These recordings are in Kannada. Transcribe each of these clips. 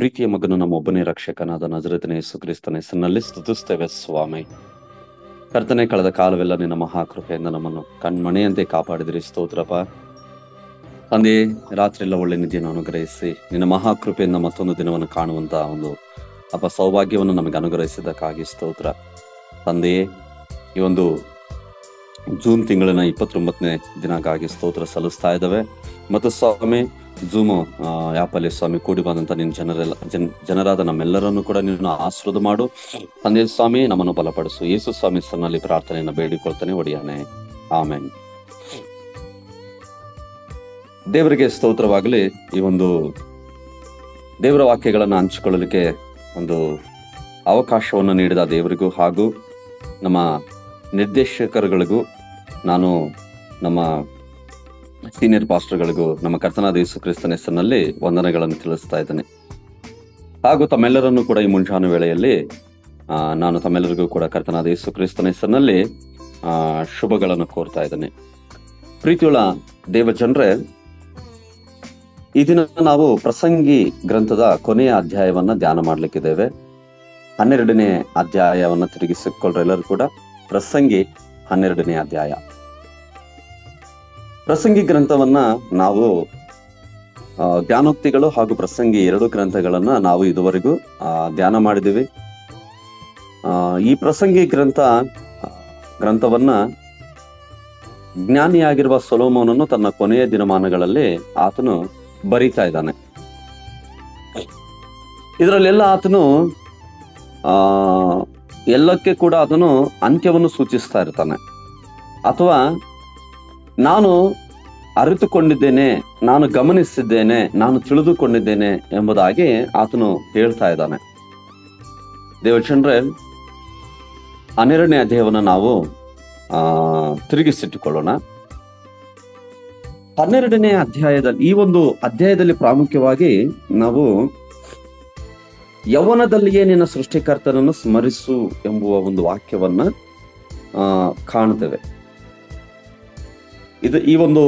ಪ್ರೀತಿಯ ಮಗನು ನಮ್ಮ ಒಬ್ಬನೇ ರಕ್ಷಕನಾದ ನಜರೇತಿನ ಯೇಸು ಕ್ರಿಸ್ತನ ಹೆಸರಿನಲ್ಲಿ ಸ್ತುತಿಸ್ತೇವೆ ಸ್ವಾಮಿ. ಕರ್ತನೆ, ಕಳೆದ ಕಾಲವೆಲ್ಲ ನಿನ್ನ ಮಹಾಕೃಪೆಯಿಂದ ನಮ್ಮನ್ನು ಕಣ್ಮಣೆಯಂತೆ ಕಾಪಾಡಿದಿರಿ. ಸ್ತೋತ್ರಪ್ಪ ತಂದೆ. ರಾತ್ರಿ ಎಲ್ಲ ಒಳ್ಳೆ ನಿಧಿಯನ್ನು ಅನುಗ್ರಹಿಸಿ ನಿನ್ನ ಮಹಾಕೃಪೆಯಿಂದ ಮತ್ತೊಂದು ದಿನವನ್ನು ಕಾಣುವಂತ ಒಂದು ಸೌಭಾಗ್ಯವನ್ನು ನಮಗೆ ಅನುಗ್ರಹಿಸಿದ್ದಕ್ಕಾಗಿ ಸ್ತೋತ್ರ ತಂದೆಯೇ. ಈ ಒಂದು ಜೂನ್ ತಿಂಗಳಿನ 29ನೇ ದಿನಕ್ಕಾಗಿ ಸ್ತೋತ್ರ ಸಲ್ಲಿಸ್ತಾ ಇದ್ದಾವೆ. ಮತ್ತು ಸ್ವಾಮಿ, ಜೂಮ್ ಆ್ಯಪಲ್ಲಿ ಸ್ವಾಮಿ ಕೂಡಿ ಬಂದಂತ ನಿನ್ನ ಜನರಾದ ನಮ್ಮೆಲ್ಲರನ್ನು ಕೂಡ ನೀನು ಆಶೀರ್ವಾದ ಮಾಡು ತಂದೆ ಸ್ವಾಮಿ. ನಮ್ಮನ್ನು ಬಲಪಡಿಸು. ಯೇಸು ಸ್ವಾಮಿ ಹೆಸರಿನಲ್ಲಿ ಪ್ರಾರ್ಥನೆಯನ್ನು ಬೇಡಿಕೊಳ್ತಾನೆ ಒಡೆಯಾನೆ, ಆಮೆನ್. ದೇವರಿಗೆ ಸ್ತೋತ್ರವಾಗಲಿ. ಈ ಒಂದು ದೇವರ ವಾಕ್ಯಗಳನ್ನು ಹಂಚಿಕೊಳ್ಳಲಿಕ್ಕೆ ಒಂದು ಅವಕಾಶವನ್ನು ನೀಡಿದ ದೇವರಿಗೂ ಹಾಗೂ ನಮ್ಮ ನಿರ್ದೇಶಕರುಗಳಿಗೂ, ನಾನು ನಮ್ಮ ಸೀನಿಯರ್ ಪಾಸ್ಟರ್ಗಳಿಗೂ ನಮ್ಮ ಕರ್ತನಾದ ಯೇಸು ಕ್ರಿಸ್ತನ ಹೆಸರಿನಲ್ಲಿ ವಂದನೆಗಳನ್ನು ತಿಳಿಸ್ತಾ ಇದ್ದೇನೆ. ಹಾಗೂ ತಮ್ಮೆಲ್ಲರನ್ನು ಕೂಡ ಈ ಮುಂಜಾನೆ ವೇಳೆಯಲ್ಲಿ ನಾನು ತಮ್ಮೆಲ್ಲರಿಗೂ ಕೂಡ ಕರ್ತನಾದ ಯೇಸು ಕ್ರಿಸ್ತನ ಹೆಸರಿನಲ್ಲಿ ಶುಭಗಳನ್ನು ಕೋರ್ತಾ ಇದ್ದೇನೆ. ಪ್ರೀತಿಯುಳ್ಳ ದೇವ ಜನರೇ, ಈ ದಿನ ನಾವು ಪ್ರಸಂಗಿ ಗ್ರಂಥದ ಕೊನೆಯ ಅಧ್ಯಾಯವನ್ನ ಧ್ಯಾನ ಮಾಡ್ಲಿಕ್ಕಿದ್ದೇವೆ. 12ನೇ ಅಧ್ಯಾಯವನ್ನ ತಿರುಗಿಸಿಕೊಳ್ಳ್ರೆ ಎಲ್ಲರೂ ಕೂಡ. ಪ್ರಸಂಗಿ 12ನೇ ಅಧ್ಯಾಯ. ಪ್ರಸಂಗಿ ಗ್ರಂಥವನ್ನ ನಾವು ಜ್ಞಾನೋಕ್ತಿಗಳು ಹಾಗೂ ಪ್ರಸಂಗಿ 2 ಗ್ರಂಥಗಳನ್ನ ನಾವು ಇದುವರೆಗೂ ಧ್ಯಾನ ಮಾಡಿದ್ದೀವಿ. ಈ ಪ್ರಸಂಗಿ ಗ್ರಂಥವನ್ನ ಜ್ಞಾನಿಯಾಗಿರುವ ಸೊಲೊಮೋನನು ತನ್ನ ಕೊನೆಯ ದಿನಮಾನಗಳಲ್ಲಿ ಆತನು ಬರೀತಾ ಇದ್ದಾನೆ. ಇದರಲ್ಲೆಲ್ಲ ಆತನು ಎಲ್ಲಕ್ಕೆ ಕೂಡ ಆತನು ಅಂತ್ಯವನ್ನು ಸೂಚಿಸ್ತಾ ಇರ್ತಾನೆ. ಅಥವಾ ನಾನು ಅರಿತುಕೊಂಡಿದ್ದೇನೆ, ನಾನು ಗಮನಿಸಿದ್ದೇನೆ, ನಾನು ತಿಳಿದುಕೊಂಡಿದ್ದೇನೆ ಎಂಬುದಾಗಿ ಆತನು ಹೇಳ್ತಾ ಇದ್ದಾನೆ. ದೇವಚಂದ್ರೆ, 12ನೇ ಅಧ್ಯಾಯವನ್ನು ನಾವು ತಿರುಗಿಸಿಟ್ಟುಕೊಳ್ಳೋಣ. 12ನೇ ಅಧ್ಯಾಯದಲ್ಲಿ, ಈ ಒಂದು ಅಧ್ಯಾಯದಲ್ಲಿ ಪ್ರಾಮುಖ್ಯವಾಗಿ ನಾವು ಯೌವನದಲ್ಲಿಯೇ ನಿನ್ನ ಸೃಷ್ಟಿಕರ್ತನನ್ನು ಸ್ಮರಿಸು ಎಂಬುವ ಒಂದು ವಾಕ್ಯವನ್ನ ಕಾಣ್ತೇವೆ. ಈ ಒಂದು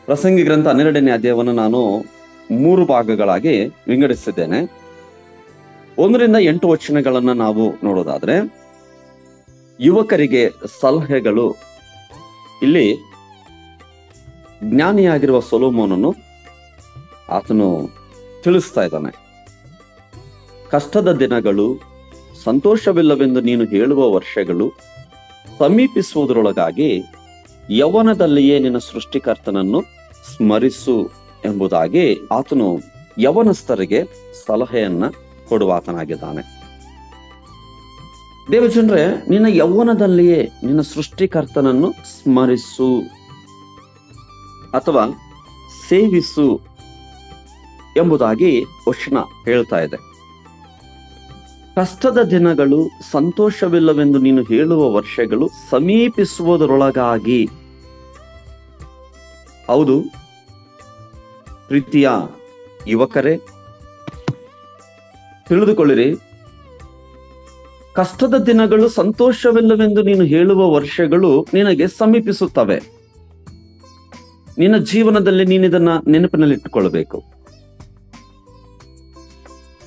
ಪ್ರಸಂಗಿ ಗ್ರಂಥ 12ನೇ ಅಧ್ಯಾಯವನ್ನು ನಾನು 3 ಭಾಗಗಳಾಗಿ ವಿಂಗಡಿಸಿದ್ದೇನೆ. 1ರಿಂದ 8 ವಚನಗಳನ್ನ ನಾವು ನೋಡೋದಾದ್ರೆ, ಯುವಕರಿಗೆ ಸಲಹೆಗಳು. ಇಲ್ಲಿ ಜ್ಞಾನಿಯಾಗಿರುವ ಸೊಲೊಮೋನನು ಆತನು ತಿಳಿಸ್ತಾ ಇದ್ದಾನೆ. ಕಷ್ಟದ ದಿನಗಳು, ಸಂತೋಷವಿಲ್ಲವೆಂದು ನೀನು ಹೇಳುವ ವರ್ಷಗಳು ಸಮೀಪಿಸುವುದರೊಳಗಾಗಿ ಯೌವನದಲ್ಲಿಯೇ ನಿನ್ನ ಸೃಷ್ಟಿಕರ್ತನನ್ನು ಸ್ಮರಿಸು ಎಂಬುದಾಗಿ ಆತನು ಯೌವನಸ್ಥರಿಗೆ ಸಲಹೆಯನ್ನ ಕೊಡುವಾತನಾಗಿದ್ದಾನೆ. ದೇವಜನರೇ, ನಿನ್ನ ಯೌವನದಲ್ಲಿಯೇ ನಿನ್ನ ಸೃಷ್ಟಿಕರ್ತನನ್ನು ಸ್ಮರಿಸು ಅಥವಾ ಸೇವಿಸು ಎಂಬುದಾಗಿ ವಚನ ಹೇಳ್ತಾ ಇದೆ. ಕಷ್ಟದ ದಿನಗಳು, ಸಂತೋಷವಿಲ್ಲವೆಂದು ನೀನು ಹೇಳುವ ವರ್ಷಗಳು ಸಮೀಪಿಸುವುದರೊಳಗಾಗಿ. ಹೌದು ಪ್ರೀತಿಯ ಯುವಕರೇ, ತಿಳಿದುಕೊಳ್ಳಿರಿ, ಕಷ್ಟದ ದಿನಗಳು, ಸಂತೋಷವಿಲ್ಲವೆಂದು ನೀನು ಹೇಳುವ ವರ್ಷಗಳು ನಿನಗೆ ಸಮೀಪಿಸುತ್ತವೆ. ನಿನ್ನ ಜೀವನದಲ್ಲಿ ನೀನಿದನ್ನ ನೆನಪಿನಲ್ಲಿಟ್ಟುಕೊಳ್ಳಬೇಕು.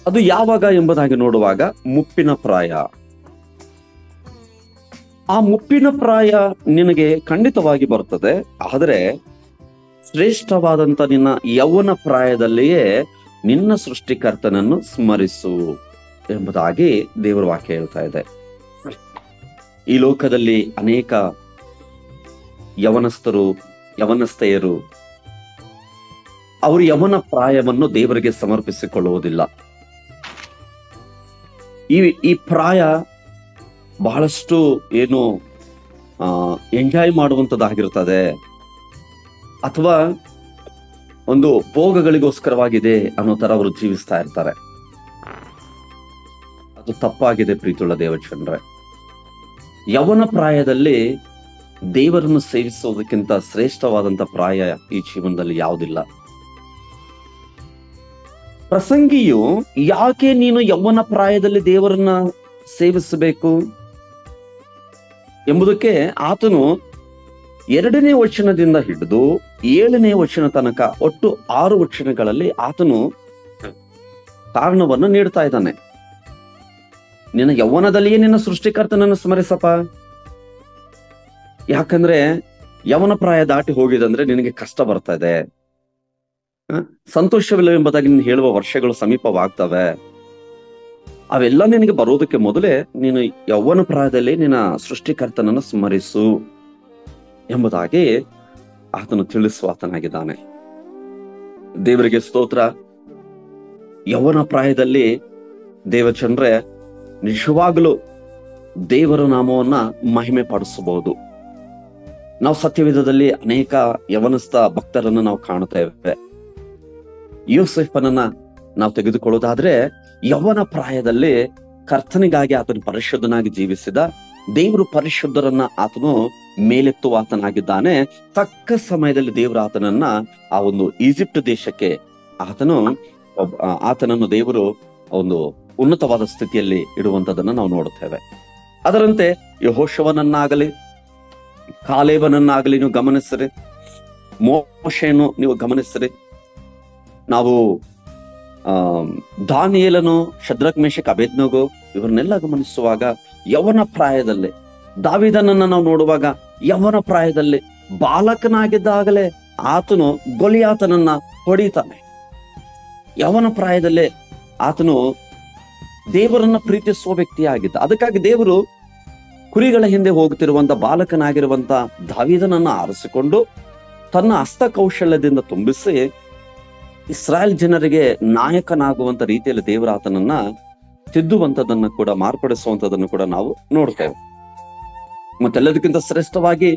ಅದು ಯಾವಾಗ ಎಂಬುದಾಗಿ ನೋಡುವಾಗ ಮುಪ್ಪಿನ ಪ್ರಾಯ. ಆ ಮುಪ್ಪಿನ ಪ್ರಾಯ ನಿನಗೆ ಖಂಡಿತವಾಗಿ ಬರ್ತದೆ. ಆದರೆ ಶ್ರೇಷ್ಠವಾದಂತ ನಿನ್ನ ಯೌವನ ಪ್ರಾಯದಲ್ಲಿಯೇ ನಿನ್ನ ಸೃಷ್ಟಿಕರ್ತನನ್ನು ಸ್ಮರಿಸು ಎಂಬುದಾಗಿ ದೇವರ ವಾಕ್ಯ ಹೇಳ್ತಾ ಇದೆ. ಈ ಲೋಕದಲ್ಲಿ ಅನೇಕ ಯವನಸ್ಥೆಯರು ಅವರು ಯೌವನ ಪ್ರಾಯವನ್ನು ದೇವರಿಗೆ ಸಮರ್ಪಿಸಿಕೊಳ್ಳುವುದಿಲ್ಲ. ಈ ಪ್ರಾಯ ಬಹಳಷ್ಟು ಏನು ಎಂಜಾಯ್ ಮಾಡುವಂಥದ್ದಾಗಿರ್ತದೆ, ಅಥವಾ ಒಂದು ಭೋಗಗಳಿಗೋಸ್ಕರವಾಗಿದೆ ಅನ್ನೋ ತರ ಅವರು ಜೀವಿಸ್ತಾ ಇರ್ತಾರೆ. ಅದು ತಪ್ಪಾಗಿದೆ ಪ್ರೀತಿಯುಳ್ಳ ದೇವಜನರೇ. ಯೌವನ ಪ್ರಾಯದಲ್ಲಿ ದೇವರನ್ನು ಸೇವಿಸುವುದಕ್ಕಿಂತ ಶ್ರೇಷ್ಠವಾದಂತ ಪ್ರಾಯ ಈ ಜೀವನದಲ್ಲಿ ಯಾವುದಿಲ್ಲ. ಪ್ರಸಂಗಿಯು ಯಾಕೆ ನೀನು ಯೌವನ ಪ್ರಾಯದಲ್ಲಿ ದೇವರನ್ನ ಸೇವಿಸಬೇಕು ಎಂಬುದಕ್ಕೆ ಆತನು 2ನೇ ವಚನದಿಂದ ಹಿಡಿದು 7ನೇ ವಚನ ತನಕ ಒಟ್ಟು 6 ವಚನಗಳಲ್ಲಿ ಆತನು ಕಾರಣವನ್ನು ನೀಡ್ತಾ ಇದ್ದಾನೆ. ನಿನ್ನ ಯೌವನದಲ್ಲಿಯೇ ನಿನ್ನ ಸೃಷ್ಟಿಕರ್ತನನ್ನು ಸ್ಮರಿಸಪ್ಪ. ಯಾಕಂದ್ರೆ ಯವನ ಪ್ರಾಯ ದಾಟಿ ಹೋಗಿದಂದ್ರೆ ನಿನಗೆ ಕಷ್ಟ ಬರ್ತಾ ಇದೆ, ಸಂತೋಷವಿಲ್ಲ ಎಂಬುದಾಗಿ ನೀನು ಹೇಳುವ ವರ್ಷಗಳು ಸಮೀಪವಾಗ್ತವೆ. ಅವೆಲ್ಲ ನಿನಗೆ ಬರೋದಕ್ಕೆ ಮೊದಲೇ ನೀನು ಯೌವನ ಪ್ರಾಯದಲ್ಲಿ ನಿನ್ನ ಸೃಷ್ಟಿಕರ್ತನನ್ನು ಸ್ಮರಿಸು ಎಂಬುದಾಗಿ ಆತನು ತಿಳಿಸುವ ಆತನಾಗಿದ್ದಾನೆ. ದೇವರಿಗೆ ಸ್ತೋತ್ರ. ಯೌವನ ಪ್ರಾಯದಲ್ಲಿ ದೇವಚಂದ್ರೆ ನಿಜವಾಗಲೂ ದೇವರ ನಾಮವನ್ನ ಮಹಿಮೆ ಪಡಿಸಬಹುದು. ನಾವು ಸತ್ಯವೇದದಲ್ಲಿ ಅನೇಕ ಯವನಸ್ಥ ಭಕ್ತರನ್ನು ನಾವು ಕಾಣುತ್ತೇವೆ. ಯೋಸೇಫನನ್ನ ನಾವು ತೆಗೆದುಕೊಳ್ಳೋದಾದ್ರೆ ಯೌವನ ಪ್ರಾಯದಲ್ಲಿ ಕರ್ತನಿಗಾಗಿ ಆತನು ಪರಿಶುದ್ಧನಾಗಿ ಜೀವಿಸಿದ. ದೇವರು ಪರಿಶುದ್ಧರನ್ನ ಆತನು ಮೇಲೆತ್ತುವ ಆತನಾಗಿದ್ದಾನೆ. ತಕ್ಕ ಸಮಯದಲ್ಲಿ ದೇವರು ಆತನನ್ನ ಆ ಒಂದು ಈಜಿಪ್ಟ್ ದೇಶಕ್ಕೆ ಆತನನ್ನು ದೇವರು ಒಂದು ಉನ್ನತವಾದ ಸ್ಥಿತಿಯಲ್ಲಿ ಇಡುವಂತದನ್ನ ನಾವು ನೋಡುತ್ತೇವೆ. ಅದರಂತೆ ಯೆಹೋಶುವನನ್ನಾಗಲಿ ಕಾಲೇಬನನ್ನಾಗಲಿ ನೀವು ಗಮನಿಸಿರಿ, ಮೋಶೆಯನ್ನು ನೀವು ಗಮನಿಸಿರಿ, ನಾವು ದಾನಿಯೇಲನು, ಶದ್ರಕ್, ಮೇಷಕ್, ಅಬೇದ್ನೆಗೋ ಇವರನ್ನೆಲ್ಲ ಗಮನಿಸುವಾಗ ಯೌವನ ಪ್ರಾಯದಲ್ಲಿ, ದಾವೀದನನ್ನ ನಾವು ನೋಡುವಾಗ ಯೌವನ ಪ್ರಾಯದಲ್ಲಿ ಬಾಲಕನಾಗಿದ್ದಾಗಲೇ ಆತನು ಗೊಲಿಯಾತನನ್ನ ಹೊಡಿತಾನೆ. ಯೌವನ ಪ್ರಾಯದಲ್ಲೇ ಆತನು ದೇವರನ್ನ ಪ್ರೀತಿಸುವ ವ್ಯಕ್ತಿಯಾಗಿದ್ದ. ಅದಕ್ಕಾಗಿ ದೇವರು ಕುರಿಗಳ ಹಿಂದೆ ಹೋಗುತ್ತಿರುವಂತ ಬಾಲಕನಾಗಿರುವಂತ ದಾವೀದನನ್ನ ಆರಿಸಿಕೊಂಡು ತನ್ನ ಹಸ್ತಕೌಶಲ್ಯದಿಂದ ತುಂಬಿಸಿ ಇಸ್ರಾಯೇಲ್ ಜನರಿಗೆ ನಾಯಕನಾಗುವಂತ ರೀತಿಯಲ್ಲಿ ದೇವರ ಆತನನ್ನ ತಿದ್ದುವಂತದನ್ನ ಕೂಡ, ಮಾರ್ಪಡಿಸುವಂತದನ್ನು ಕೂಡ ನಾವು ನೋಡ್ತೇವೆ. ಮತ್ತೆಲ್ಲದಕ್ಕಿಂತ ಶ್ರೇಷ್ಠವಾಗಿ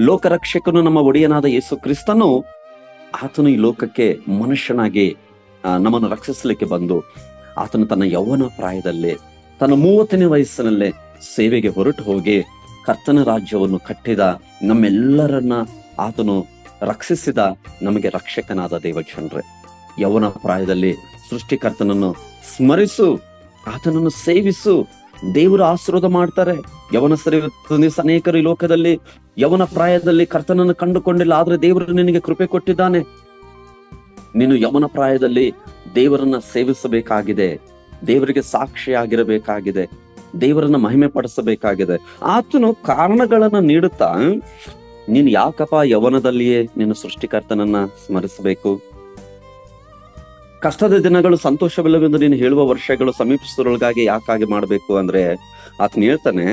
ಲೋಕರಕ್ಷಕನು ನಮ್ಮ ಒಡೆಯನಾದ ಯೇಸು ಕ್ರಿಸ್ತನು ಆತನು ಈ ಲೋಕಕ್ಕೆ ಮನುಷ್ಯನಾಗಿ ನಮ್ಮನ್ನು ರಕ್ಷಿಸಲಿಕ್ಕೆ ಬಂದು ಆತನು ತನ್ನ ಯೌವನ ಪ್ರಾಯದಲ್ಲಿ ತನ್ನ 30ನೇ ವಯಸ್ಸಿನಲ್ಲೇ ಸೇವೆಗೆ ಹೊರಟು ಹೋಗಿ ಕರ್ತನ ರಾಜ್ಯವನ್ನು ಕಟ್ಟಿದ, ನಮ್ಮೆಲ್ಲರನ್ನ ಆತನು ರಕ್ಷಿಸಿದ ನಮಗೆ ರಕ್ಷಕನಾದ ದೇವಜನರೇ. ಯೌವನ ಪ್ರಾಯದಲ್ಲಿ ಸೃಷ್ಟಿಕರ್ತನನ್ನು ಸ್ಮರಿಸು, ಆತನನ್ನು ಸೇವಿಸು. ದೇವರು ಆಶೀರ್ವಾದ ಮಾಡ್ತಾರೆ. ಯವನಸ್ಥರು ಅನೇಕರು ಈ ಲೋಕದಲ್ಲಿ ಯೌವನ ಪ್ರಾಯದಲ್ಲಿ ಕರ್ತನನ್ನು ಕಂಡುಕೊಂಡಿಲ್ಲ, ಆದ್ರೆ ದೇವರು ನಿನಗೆ ಕೃಪೆ ಕೊಟ್ಟಿದ್ದಾನೆ. ನೀನು ಯೌವನ ಪ್ರಾಯದಲ್ಲಿ ದೇವರನ್ನ ಸೇವಿಸಬೇಕಾಗಿದೆ, ದೇವರಿಗೆ ಸಾಕ್ಷಿಯಾಗಿರಬೇಕಾಗಿದೆ, ದೇವರನ್ನ ಮಹಿಮೆ ಪಡಿಸಬೇಕಾಗಿದೆ. ಆತನು ಕಾರಣಗಳನ್ನ ನೀಡುತ್ತಾ, ನೀನು ಯಾಕಪ್ಪ ಯೌವನದಲ್ಲಿಯೇ ನಿನ್ನ ಸೃಷ್ಟಿಕರ್ತನನ್ನ ಸ್ಮರಿಸಬೇಕು? ಕಷ್ಟದ ದಿನಗಳು ಸಂತೋಷವಿಲ್ಲವೆಂದು ನೀನು ಹೇಳುವ ವರ್ಷಗಳು ಸಮೀಪಿಸುವುದರೊಳಗಾಗಿ ಯಾಕಾಗಿ ಮಾಡಬೇಕು ಅಂದ್ರೆ ಆತನು ಹೇಳ್ತಾನೆ,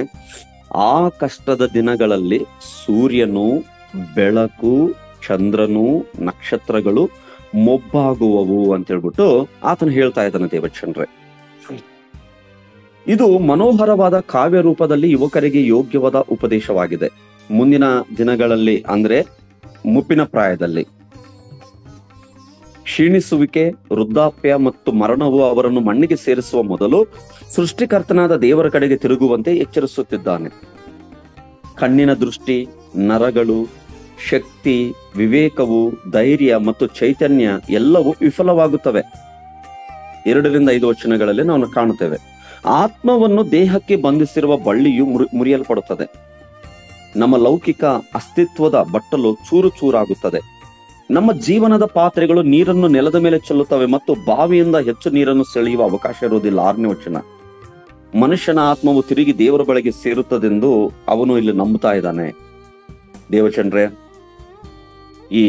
ಆ ಕಷ್ಟದ ದಿನಗಳಲ್ಲಿ ಸೂರ್ಯನು, ಬೆಳಕು, ಚಂದ್ರನು, ನಕ್ಷತ್ರಗಳು ಮೊಬ್ಬಾಗುವವು ಅಂತ ಹೇಳ್ಬಿಟ್ಟು ಆತನು ಹೇಳ್ತಾ ಇದ್ದಾನೆ ದೇವಚಂದ್ರೆ. ಇದು ಮನೋಹರವಾದ ಕಾವ್ಯ ರೂಪದಲ್ಲಿ ಯುವಕರಿಗೆ ಯೋಗ್ಯವಾದ ಉಪದೇಶವಾಗಿದೆ. ಮುಂದಿನ ದಿನಗಳಲ್ಲಿ ಅಂದ್ರೆ ಮುಪ್ಪಿನ ಪ್ರಾಯದಲ್ಲಿ ಕ್ಷೀಣಿಸುವಿಕೆ, ವೃದ್ಧಾಪ್ಯ ಮತ್ತು ಮರಣವು ಅವರನ್ನು ಮಣ್ಣಿಗೆ ಸೇರಿಸುವ ಮೊದಲು ಸೃಷ್ಟಿಕರ್ತನಾದ ದೇವರ ಕಡೆಗೆ ತಿರುಗುವಂತೆ ಎಚ್ಚರಿಸುತ್ತಿದ್ದಾನೆ. ಕಣ್ಣಿನ ದೃಷ್ಟಿ, ನರಗಳು, ಶಕ್ತಿ, ವಿವೇಕವು, ಧೈರ್ಯ ಮತ್ತು ಚೈತನ್ಯ ಎಲ್ಲವೂ ವಿಫಲವಾಗುತ್ತವೆ. 2-5 ವಚನಗಳಲ್ಲಿ ನಾವು ಕಾಣುತ್ತೇವೆ. ಆತ್ಮವನ್ನು ದೇಹಕ್ಕೆ ಬಂಧಿಸಿರುವ ಬಳ್ಳಿಯು ಮುರಿಯಲ್ಪಡುತ್ತದೆ. ನಮ್ಮ ಲೌಕಿಕ ಅಸ್ತಿತ್ವದ ಬಟ್ಟಲು ಚೂರು ಚೂರಾಗುತ್ತದೆ. ನಮ್ಮ ಜೀವನದ ಪಾತ್ರೆಗಳು ನೀರನ್ನು ನೆಲದ ಮೇಲೆ ಚೆಲ್ಲುತ್ತವೆ ಮತ್ತು ಬಾವಿಯಿಂದ ಹೆಚ್ಚು ನೀರನ್ನು ಸೆಳೆಯುವ ಅವಕಾಶ ಇರುವುದಿಲ್ಲ. 6ನೇ ವಚನ. ಮನುಷ್ಯನ ಆತ್ಮವು ತಿರುಗಿ ದೇವರ ಬಳಿಗೆ ಸೇರುತ್ತದೆಂದು ಅವನು ಇಲ್ಲಿ ನಂಬುತ್ತಾ ಇದ್ದಾನೆ. ದೇವಚಂದ್ರೆ, ಈ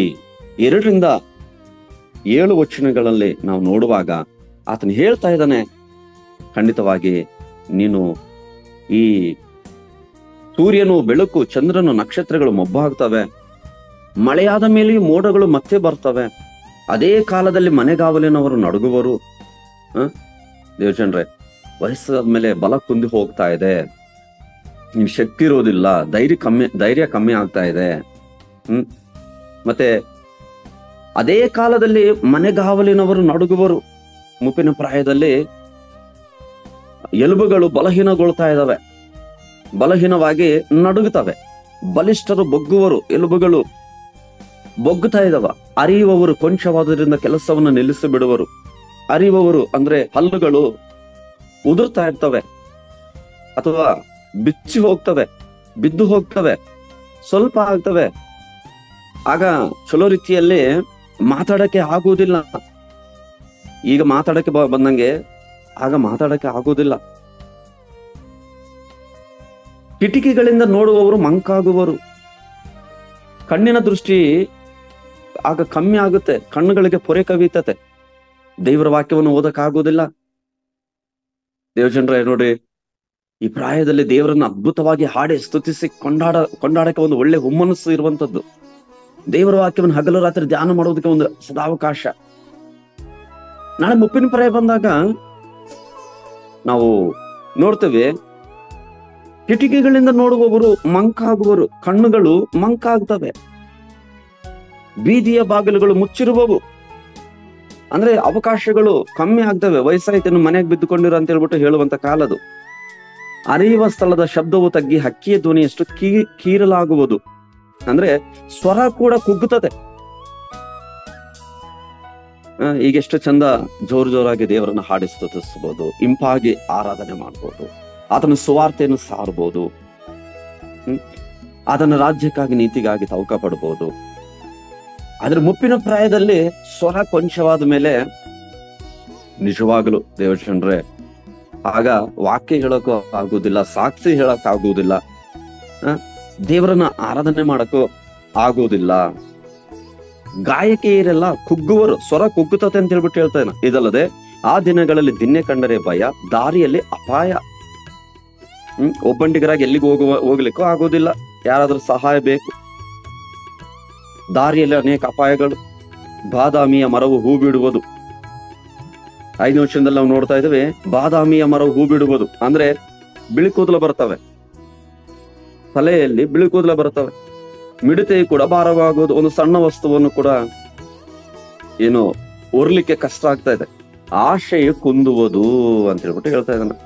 2-7 ವಚನಗಳಲ್ಲಿ ನಾವು ನೋಡುವಾಗ ಆತನು ಹೇಳ್ತಾ ಇದ್ದಾನೆ, ಖಂಡಿತವಾಗಿ ನೀನು ಈ ಸೂರ್ಯನು, ಬೆಳಕು, ಚಂದ್ರನು, ನಕ್ಷತ್ರಗಳು ಮೊಬ್ಬಾಗ್ತವೆ, ಮಳೆಯಾದ ಮೇಲೆಯೂ ಮೋಡಗಳು ಮತ್ತೆ ಬರ್ತವೆ. ಅದೇ ಕಾಲದಲ್ಲಿ ಮನೆಗಾವಲಿನವರು ನಡುಗುವರು. ದೇವಚಂದ್ರೆ, ವಯಸ್ಸಾದ ಮೇಲೆ ಬಲ ಕುಂದಿ ಹೋಗ್ತಾ ಇದೆ, ಶಕ್ತಿ ಇರೋದಿಲ್ಲ, ಧೈರ್ಯ ಕಮ್ಮಿ ಆಗ್ತಾ ಇದೆ. ಮತ್ತೆ ಅದೇ ಕಾಲದಲ್ಲಿ ಮನೆಗಾವಲಿನವರು ನಡುಗುವರು. ಮುಪ್ಪಿನ ಪ್ರಾಯದಲ್ಲಿ ಎಲುಬುಗಳು ಬಲಹೀನಗೊಳ್ತಾ ಇದ್ದಾವೆ, ಬಲಹೀನವಾಗಿ ನಡುಗುತ್ತವೆ. ಬಲಿಷ್ಠರು ಬೊಗ್ಗುವರು, ಎಲುಬುಗಳು ಬೊಗ್ಗುತ್ತಾ ಇದ್ದಾವ. ಅರಿಯುವವರು ಕೊಂಚವಾದ್ರಿಂದ ಕೆಲಸವನ್ನು ನಿಲ್ಲಿಸಿ ಬಿಡುವರು. ಅರಿಯುವವರು ಅಂದ್ರೆ ಹಲ್ಲುಗಳು ಉದುರ್ತಾ ಇರ್ತವೆ ಅಥವಾ ಬಿಚ್ಚಿ ಹೋಗ್ತವೆ, ಬಿದ್ದು ಹೋಗ್ತವೆ. ಸ್ವಲ್ಪ ಆಗ್ತವೆ. ಆಗ ಚಲೋ ರೀತಿಯಲ್ಲಿ ಮಾತಾಡಕ್ಕೆ ಆಗುವುದಿಲ್ಲ. ಈಗ ಮಾತಾಡಕ್ಕೆ ಬಂದಂಗೆ ಆಗ ಮಾತಾಡಕ್ಕೆ ಆಗುವುದಿಲ್ಲ. ಕಿಟಕಿಗಳಿಂದ ನೋಡುವವರು ಮಂಕಾಗುವರು. ಕಣ್ಣಿನ ದೃಷ್ಟಿ ಆಗ ಕಮ್ಮಿ ಆಗುತ್ತೆ, ಕಣ್ಣುಗಳಿಗೆ ಪೊರೆ ಕವಿತತೆ, ದೇವರ ವಾಕ್ಯವನ್ನು ಓದಕ್ಕಾಗುವುದಿಲ್ಲ. ದೇವಜನರೇ ನೋಡಿ, ಈ ಪ್ರಾಯದಲ್ಲಿ ದೇವರನ್ನ ಅದ್ಭುತವಾಗಿ ಹಾಡಿ ಸ್ತುತಿಸಿ ಕೊಂಡಾಡಕ್ಕೆ ಒಂದು ಒಳ್ಳೆ ಹುಮ್ಮನಸ್ಸು ಇರುವಂತದ್ದು. ದೇವರ ವಾಕ್ಯವನ್ನು ಹಗಲು ರಾತ್ರಿ ಧ್ಯಾನ ಮಾಡೋದಕ್ಕೆ ಒಂದು ಸದಾವಕಾಶ. ನಾಳೆ ಮುಪ್ಪಿನ ಪ್ರಾಯ ಬಂದಾಗ ನಾವು ನೋಡ್ತೇವೆ, ಕಿಟಕಿಗಳಿಂದ ನೋಡುವವರು ಮಂಕಾಗುವರು, ಕಣ್ಣುಗಳು ಮಂಕಾಗ್ತವೆ, ಬೀದಿಯ ಬಾಗಿಲುಗಳು ಮುಚ್ಚಿರುವವು. ಅಂದ್ರೆ ಅವಕಾಶಗಳು ಕಮ್ಮಿ ಆಗ್ತವೆ. ವಯಸ್ಸಾಯ್ತೇನು ಮನೆಗೆ ಬಿದ್ದುಕೊಂಡಿರೋ ಅಂತ ಹೇಳ್ಬಿಟ್ಟು ಹೇಳುವಂತ ಕಾಲದು. ಅರಿಯುವ ಸ್ಥಳದ ಶಬ್ದವು ತಗ್ಗಿ ಹಕ್ಕಿಯ ಧ್ವನಿಯಷ್ಟು ಕೀರಲಾಗುವುದು. ಅಂದ್ರೆ ಸ್ವರ ಕೂಡ ಕುಗ್ಗುತ್ತದೆ. ಈಗ ಎಷ್ಟು ಚಂದ ಜೋರಾಗಿ ದೇವರನ್ನ ಹಾಡಿ ಸ್ತುತಿಸಬಹುದು, ಇಂಪಾಗಿ ಆರಾಧನೆ ಮಾಡ್ಬೋದು, ಆತನ ಸುವಾರ್ತೆಯನ್ನು ಸಾರಬಹುದು, ಆತನ ರಾಜ್ಯಕ್ಕಾಗಿ ನೀತಿಗಾಗಿ ತವಕ ಪಡ್ಬೋದು. ಆದ್ರೆ ಮುಪ್ಪಿನ ಪ್ರಾಯದಲ್ಲಿ ಸ್ವರ ಕೊಂಚವಾದ ಮೇಲೆ ನಿಜವಾಗಲು ದೇವಜನರೇ ಆಗ ವಾಕ್ಯ ಹೇಳಕ್ಕೂ ಆಗುವುದಿಲ್ಲ, ಸಾಕ್ಷಿ ಹೇಳಕ್ ಆಗುವುದಿಲ್ಲ, ದೇವರನ್ನ ಆರಾಧನೆ ಮಾಡಕ್ಕೂ ಆಗುವುದಿಲ್ಲ. ಗಾಯಕಿಯರೆಲ್ಲ ಕುಗ್ಗುವರು, ಸ್ವರ ಕುಗ್ಗುತ್ತದೆ ಅಂತ ಹೇಳ್ಬಿಟ್ಟು ಹೇಳ್ತಾನೆ. ಇದಲ್ಲದೆ ಆ ದಿನಗಳಲ್ಲಿ ದಿನ್ನೆ ಕಂಡರೆ ಭಯ, ದಾರಿಯಲ್ಲಿ ಅಪಾಯ. ಒಬ್ಬಂಟಿಗರಾಗಿ ಎಲ್ಲಿಗೆ ಹೋಗ್ಲಿಕ್ಕೂ ಆಗೋದಿಲ್ಲ, ಯಾರಾದ್ರೂ ಸಹಾಯ ಬೇಕು. ದಾರಿಯಲ್ಲಿ ಅನೇಕ ಅಪಾಯಗಳು. ಬಾದಾಮಿಯ ಮರವು ಹೂ ಬಿಡುವುದು. 5ನೇ ವರ್ಷದಲ್ಲಿ ನಾವು ನೋಡ್ತಾ ಇದ್ದೇವೆ, ಬಾದಾಮಿಯ ಮರವು ಹೂ ಬಿಡುವುದು ಅಂದ್ರೆ ಬಿಳಿ ಕೂದಲು ಬರ್ತವೆ, ತಲೆಯಲ್ಲಿ ಬಿಳಿ ಕೂದಲು ಬರ್ತವೆ, ಮಿಡತೆ ಕೂಡ ಭಾರವಾಗುವುದು. ಒಂದು ಸಣ್ಣ ವಸ್ತುವನ್ನು ಕೂಡ ಏನು ಒರ್ಲಿಕ್ಕೆ ಕಷ್ಟ ಆಗ್ತಾ ಇದೆ. ಆಶಯ ಕುಂದುವುದು ಅಂತ ಹೇಳ್ಬಿಟ್ಟು ಹೇಳ್ತಾ ಇದ್ದಾನೆ.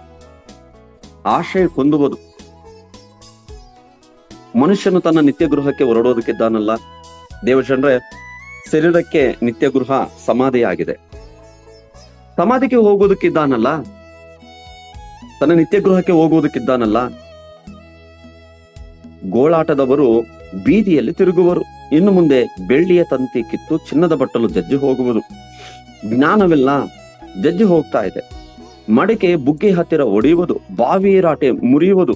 ಆಶಯ ಕುಂದುವುದು. ಮನುಷ್ಯನು ತನ್ನ ನಿತ್ಯ ಗೃಹಕ್ಕೆ ಹೊರಡೋದಕ್ಕಿದ್ದಾನಲ್ಲ. ದೇವಜನರೇ, ಶರೀರಕ್ಕೆ ನಿತ್ಯ ಗೃಹ ಸಮಾಧಿಯಾಗಿದೆ. ಸಮಾಧಿಗೆ ಹೋಗೋದಕ್ಕಿದ್ದಾನಲ್ಲ, ತನ್ನ ನಿತ್ಯ ಗೃಹಕ್ಕೆ ಹೋಗುವುದಕ್ಕಿದ್ದಾನಲ್ಲ. ಗೋಳಾಟದವರು ಬೀದಿಯಲ್ಲಿ ತಿರುಗುವರು. ಇನ್ನು ಮುಂದೆ ಬೆಳ್ಳಿಯ ತಂತಿ ಕಿತ್ತು ಚಿನ್ನದ ಬಟ್ಟಲು ಜಜ್ಜಿ ಹೋಗುವುದು. ಜ್ಞಾನವೆಲ್ಲ ಜಜ್ಜಿ ಹೋಗ್ತಾ ಇದೆ. ಮಡಿಕೆ ಬುಗ್ಗೆ ಹತ್ತಿರ ಒಡೆಯುವುದು, ಬಾವಿರಾಟೆ ಮುರಿಯುವುದು,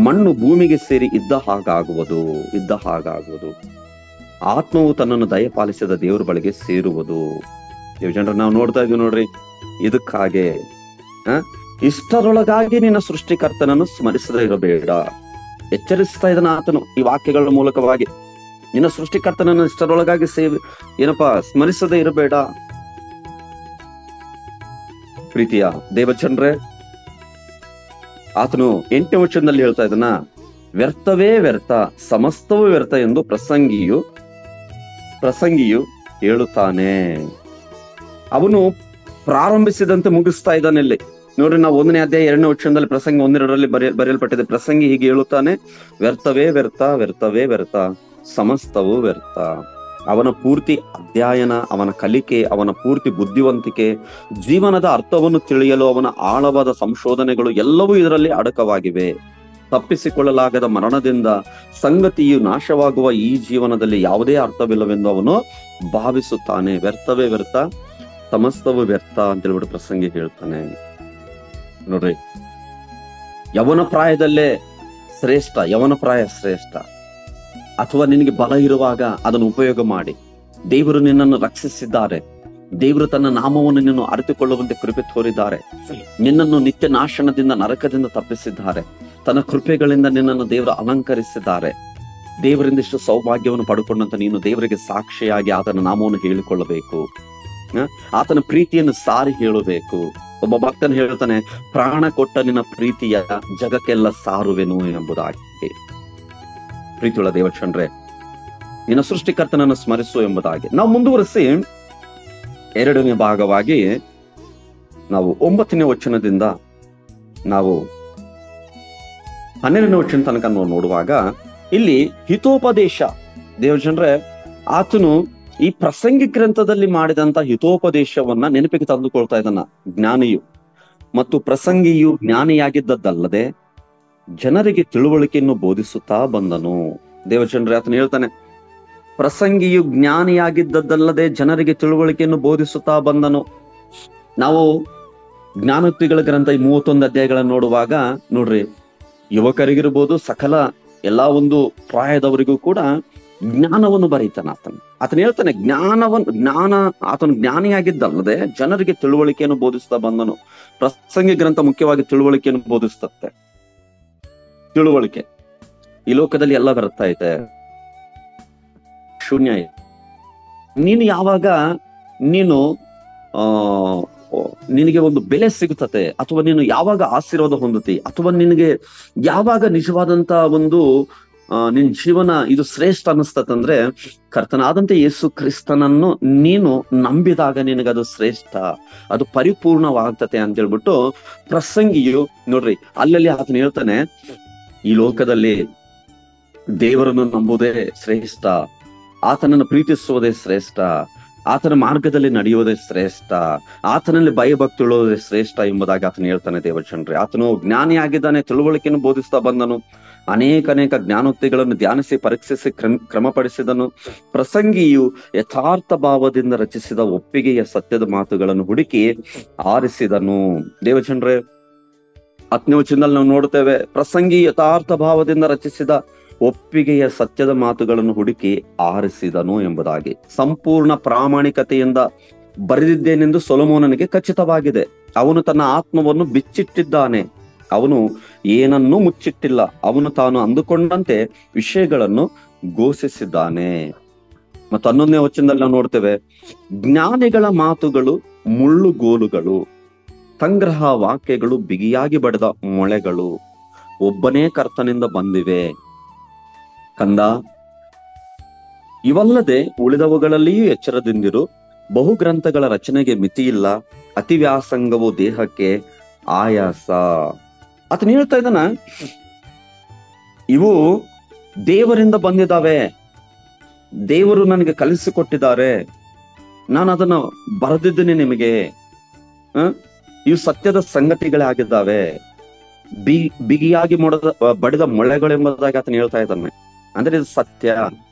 ಮಣ್ಣು ಭೂಮಿಗೆ ಸೇರಿ ಇದ್ದ ಹಾಗಾಗುವುದು. ಆತ್ಮವು ತನ್ನನ್ನು ದಯಪಾಲಿಸಿದ ದೇವರ ಬಳಿಗೆ ಸೇರುವುದು. ಜನರು ನಾವು ನೋಡ್ತಾ ಇದ್ವಿ ನೋಡ್ರಿ. ಇದಕ್ಕಾಗೆ ಇಷ್ಟರೊಳಗಾಗಿ ನಿನ್ನ ಸೃಷ್ಟಿಕರ್ತನನ್ನು ಸ್ಮರಿಸದೇ ಇರಬೇಡ. ಎಚ್ಚರಿಸ್ತಾ ಇದ್ದಾನ ಆತನು ಈ ವಾಕ್ಯಗಳ ಮೂಲಕವಾಗಿ. ನಿನ್ನ ಸೃಷ್ಟಿಕರ್ತನನ್ನು ಇಷ್ಟರೊಳಗಾಗಿ ಸ್ಮರಿಸದೇ ಇರಬೇಡ. ಪ್ರೀತಿಯ ದೇವಚಂದ್ರೇ, ಆತನು 8ನೇ ವಚನದಲ್ಲಿ ಹೇಳ್ತಾ ಇದ್ದಾನ, ವ್ಯರ್ಥವೇ ವ್ಯರ್ಥ, ಸಮಸ್ತವೂ ವ್ಯರ್ಥ ಎಂದು ಪ್ರಸಂಗಿಯು ಹೇಳುತ್ತಾನೆ. ಅವನು ಪ್ರಾರಂಭಿಸಿದಂತೆ ಮುಗಿಸ್ತಾ ಇದ್ದಾನೆ ಇಲ್ಲಿ ನೋಡ್ರಿ. ನಾವು 1ನೇ ಅಧ್ಯಾಯ 2ನೇ ವಚನದಲ್ಲಿ ಪ್ರಸಂಗಿ 1-2ರಲ್ಲಿ ಬರೆಯಲ್ಪಟ್ಟಿದೆ. ಪ್ರಸಂಗಿ ಹೀಗೆ ಹೇಳುತ್ತಾನೆ, ವ್ಯರ್ಥವೇ ವ್ಯರ್ಥ, ವ್ಯರ್ಥವೇ ವ್ಯರ್ಥ, ಸಮಸ್ತವೂ ವ್ಯರ್ಥ. ಅವನ ಪೂರ್ತಿ ಅಧ್ಯಯನ, ಅವನ ಕಲಿಕೆ, ಅವನ ಪೂರ್ತಿ ಬುದ್ಧಿವಂತಿಕೆ, ಜೀವನದ ಅರ್ಥವನ್ನು ತಿಳಿಯಲು ಅವನ ಆಳವಾದ ಸಂಶೋಧನೆಗಳು ಎಲ್ಲವೂ ಇದರಲ್ಲಿ ಅಡಕವಾಗಿವೆ. ತಪ್ಪಿಸಿಕೊಳ್ಳಲಾಗದ ಮರಣದಿಂದ ಸಂಗತಿಯು ನಾಶವಾಗುವ ಈ ಜೀವನದಲ್ಲಿ ಯಾವುದೇ ಅರ್ಥವಿಲ್ಲವೆಂದು ಅವನು ಭಾವಿಸುತ್ತಾನೆ. ವ್ಯರ್ಥವೇ ವ್ಯರ್ಥ, ಸಮಸ್ತವೂ ವ್ಯರ್ಥ ಅಂತ ಹೇಳ್ಬಿಟ್ಟು ಪ್ರಸಂಗಿ ಹೇಳ್ತಾನೆ. ನೋಡ್ರಿ, ಯವನ ಪ್ರಾಯದಲ್ಲೇ ಶ್ರೇಷ್ಠ, ಯವನ ಪ್ರಾಯ ಶ್ರೇಷ್ಠ. ಅಥವಾ ನಿನಗೆ ಬಲ ಇರುವಾಗ ಅದನ್ನು ಉಪಯೋಗ ಮಾಡಿ. ದೇವರು ನಿನ್ನನ್ನು ರಕ್ಷಿಸಿದ್ದಾರೆ. ದೇವರು ತನ್ನ ನಾಮವನ್ನು ನಿನ್ನನ್ನು ಅರಿತುಕೊಳ್ಳುವಂತೆ ಕೃಪೆ ತೋರಿದ್ದಾರೆ. ನಿನ್ನನ್ನು ನಿತ್ಯ ನಾಶನದಿಂದ, ನರಕದಿಂದ ತಪ್ಪಿಸಿದ್ದಾರೆ. ತನ್ನ ಕೃಪೆಗಳಿಂದ ನಿನ್ನನ್ನು ದೇವರು ಅಲಂಕರಿಸಿದ್ದಾರೆ. ದೇವರಿಂದ ಇಷ್ಟು ಸೌಭಾಗ್ಯವನ್ನು ಪಡ್ಕೊಂಡಂತ ನೀನು ದೇವರಿಗೆ ಸಾಕ್ಷಿಯಾಗಿ ಆತನ ನಾಮವನ್ನು ಹೇಳಿಕೊಳ್ಳಬೇಕು. ಆತನ ಪ್ರೀತಿಯನ್ನು ಸಾರಿ ಹೇಳಬೇಕು. ಒಬ್ಬ ಭಕ್ತನು ಹೇಳ್ತಾನೆ, ಪ್ರಾಣ ಕೊಟ್ಟ ನಿನ್ನ ಪ್ರೀತಿಯ ಜಗಕ್ಕೆಲ್ಲ ಸಾರುವೆನು ಎಂಬುದಾಗಿ. ಪ್ರೀತಿಯುಳ್ಳ ದೇವಚಂದ್ರೇ, ನಿನ್ನ ಸೃಷ್ಟಿಕರ್ತನನ್ನು ಸ್ಮರಿಸು ಎಂಬುದಾಗಿ. ನಾವು ಮುಂದುವರಿಸಿ 2ನೇ ಭಾಗವಾಗಿ ನಾವು 9ನೇ ವಚನದಿಂದ ನಾವು 12ನೇ ವಚನ ತನಕ ನಾವು ನೋಡುವಾಗ ಇಲ್ಲಿ ಹಿತೋಪದೇಶ. ದೇವಜನರೇ, ಆತನು ಈ ಪ್ರಸಂಗಿ ಗ್ರಂಥದಲ್ಲಿ ಮಾಡಿದಂತ ಹಿತೋಪದೇಶವನ್ನ ನೆನಪಿಗೆ ತಂದುಕೊಳ್ತಾ ಇದ್ದಾನ ಜ್ಞಾನಿಯು. ಮತ್ತು ಪ್ರಸಂಗಿಯು ಜ್ಞಾನಿಯಾಗಿದ್ದದ್ದಲ್ಲದೆ ಜನರಿಗೆ ತಿಳುವಳಿಕೆಯನ್ನು ಬೋಧಿಸುತ್ತಾ ಬಂದನು. ದೇವಚಂದ್ರ ಆತನು ಹೇಳ್ತಾನೆ, ಪ್ರಸಂಗಿಯು ಜ್ಞಾನಿಯಾಗಿದ್ದದ್ದಲ್ಲದೆ ಜನರಿಗೆ ತಿಳುವಳಿಕೆಯನ್ನು ಬೋಧಿಸುತ್ತಾ ಬಂದನು. ನಾವು ಜ್ಞಾನೋಕ್ತಿಗಳ ಗ್ರಂಥ ಈ 31 ಅಧ್ಯಾಯಗಳನ್ನು ನೋಡುವಾಗ ನೋಡ್ರಿ, ಯುವಕರಿಗಿರ್ಬೋದು, ಸಕಲ ಎಲ್ಲಾ ಒಂದು ಪ್ರಾಯದವರಿಗೂ ಕೂಡ ಜ್ಞಾನವನ್ನು ಬರೀತಾನೆ ಆತನು ಹೇಳ್ತಾನೆ, ಆತನು ಜ್ಞಾನಿಯಾಗಿದ್ದಲ್ಲದೆ ಜನರಿಗೆ ತಿಳುವಳಿಕೆಯನ್ನು ಬೋಧಿಸ್ತಾ ಬಂದನು. ಪ್ರಸಂಗಿ ಗ್ರಂಥ ಮುಖ್ಯವಾಗಿ ತಿಳುವಳಿಕೆಯನ್ನು ಬೋಧಿಸ್ತತ್ತೆ. ತಿಳುವಳಿಕೆ ಈ ಲೋಕದಲ್ಲಿ ಎಲ್ಲ ಬರ್ತಾ ಇದೆ, ಶೂನ್ಯ. ನೀನು ಯಾವಾಗ ನಿನಗೆ ಒಂದು ಬೆಲೆ ಸಿಗುತ್ತದೆ, ಅಥವಾ ನೀನು ಯಾವಾಗ ಆಶೀರ್ವಾದ ಹೊಂದುತ್ತಿ, ಅಥವಾ ನಿನಗೆ ಯಾವಾಗ ನಿಜವಾದಂತ ಒಂದು ನಿನ್ ಜೀವನ ಇದು ಶ್ರೇಷ್ಠ ಅನಿಸ್ತದಂದ್ರೆ, ಕರ್ತನಾದಂತೆ ಯೇಸು ಕ್ರಿಸ್ತನನ್ನು ನೀನು ನಂಬಿದಾಗ ನಿನಗದು ಶ್ರೇಷ್ಠ, ಅದು ಪರಿಪೂರ್ಣವಾಗ್ತತೆ ಅಂತ ಹೇಳ್ಬಿಟ್ಟು ಪ್ರಸಂಗಿಯು ನೋಡ್ರಿ ಅಲ್ಲಲ್ಲಿ ಆತನು ಹೇಳ್ತಾನೆ, ಈ ಲೋಕದಲ್ಲಿ ದೇವರನ್ನು ನಂಬುವುದೇ ಶ್ರೇಷ್ಠ, ಆತನನ್ನು ಪ್ರೀತಿಸುವುದೇ ಶ್ರೇಷ್ಠ, ಆತನ ಮಾರ್ಗದಲ್ಲಿ ನಡೆಯುವುದೇ ಶ್ರೇಷ್ಠ, ಆತನಲ್ಲಿ ಭಯಭಕ್ತಿ ಉಳ್ಳೋದೇ ಶ್ರೇಷ್ಠ ಎಂಬುದಾಗಿ ಆತನು ಹೇಳ್ತಾನೆ. ದೇವಚಂದ್ರಿ ಆತನು ಜ್ಞಾನಿಯಾಗಿದ್ದಾನೆ, ತಿಳುವಳಿಕೆಯನ್ನು ಬೋಧಿಸ್ತಾ ಬಂದನು, ಅನೇಕ ಜ್ಞಾನೋಕ್ತಿಗಳನ್ನು ಧ್ಯಾನಿಸಿ ಪರೀಕ್ಷಿಸಿ ಕ್ರಮಪಡಿಸಿದನು. ಪ್ರಸಂಗಿಯು ಯಥಾರ್ಥ ಭಾವದಿಂದ ರಚಿಸಿದ ಒಪ್ಪಿಗೆಯ ಸತ್ಯದ ಮಾತುಗಳನ್ನು ಹುಡುಕಿ ಆರಿಸಿದನು. ದೇವಚಂದ್ರೆ 10ನೇ ವಚನದಲ್ಲಿ ನಾವು ನೋಡ್ತೇವೆ, ಪ್ರಸಂಗಿ ಯಥಾರ್ಥ ಭಾವದಿಂದ ರಚಿಸಿದ ಒಪ್ಪಿಗೆಯ ಸತ್ಯದ ಮಾತುಗಳನ್ನು ಹುಡುಕಿ ಆರಿಸಿದನು ಎಂಬುದಾಗಿ. ಸಂಪೂರ್ಣ ಪ್ರಾಮಾಣಿಕತೆಯಿಂದ ಬರೆದಿದ್ದೇನೆಂದು ಸೊಲೊಮೋನನಿಗೆ ಖಚಿತವಾಗಿದೆ. ಅವನು ತನ್ನ ಆತ್ಮವನ್ನು ಬಿಚ್ಚಿಟ್ಟಿದ್ದಾನೆ, ಅವನು ಏನನ್ನೂ ಮುಚ್ಚಿಟ್ಟಿಲ್ಲ, ಅವನು ತಾನು ಅಂದುಕೊಂಡಂತೆ ವಿಷಯಗಳನ್ನು ಘೋಷಿಸಿದ್ದಾನೆ. ಮತ್ತು 11ನೇ ವಚನದಲ್ಲಿ ನಾವು ನೋಡ್ತೇವೆ, ಜ್ಞಾನಿಗಳ ಮಾತುಗಳು ಮುಳ್ಳುಗೋಲುಗಳು, ಸಂಗ್ರಹ ವಾಕ್ಯಗಳು ಬಿಗಿಯಾಗಿ ಬಡಿದ ಮೊಳೆಗಳು, ಒಬ್ಬನೇ ಕರ್ತನಿಂದ ಬಂದಿವೆ. ಕಂದ, ಇವಲ್ಲದೆ ಉಳಿದವುಗಳಲ್ಲಿಯೂ ಎಚ್ಚರದಿಂದಿರು. ಬಹು ಗ್ರಂಥಗಳ ರಚನೆಗೆ ಮಿತಿಯಿಲ್ಲ, ಅತಿ ವ್ಯಾಸಂಗವು ದೇಹಕ್ಕೆ ಆಯಾಸ. ಆತನು ಹೇಳ್ತಾ ಇದ್ದಾನ, ಇವು ದೇವರಿಂದ ಬಂದಿದ್ದಾವೆ, ದೇವರು ನನಗೆ ಕಲಿಸಿಕೊಟ್ಟಿದ್ದಾರೆ, ನಾನು ಅದನ್ನ ಬರೆದಿದ್ದೇನೆ ನಿಮಗೆ. ಇವು ಸತ್ಯದ ಸಂಗತಿಗಳೇ ಆಗಿದ್ದಾವೆ, ಬಿಗಿಯಾಗಿ ಬಡಿದ ಮೊಳೆಗಳೆಂಬುದಾಗಿ ಆತನು ಹೇಳ್ತಾ ಇದ್ದಾನೆ. ಅಂದ್ರೆ ಇದು ಸತ್ಯ,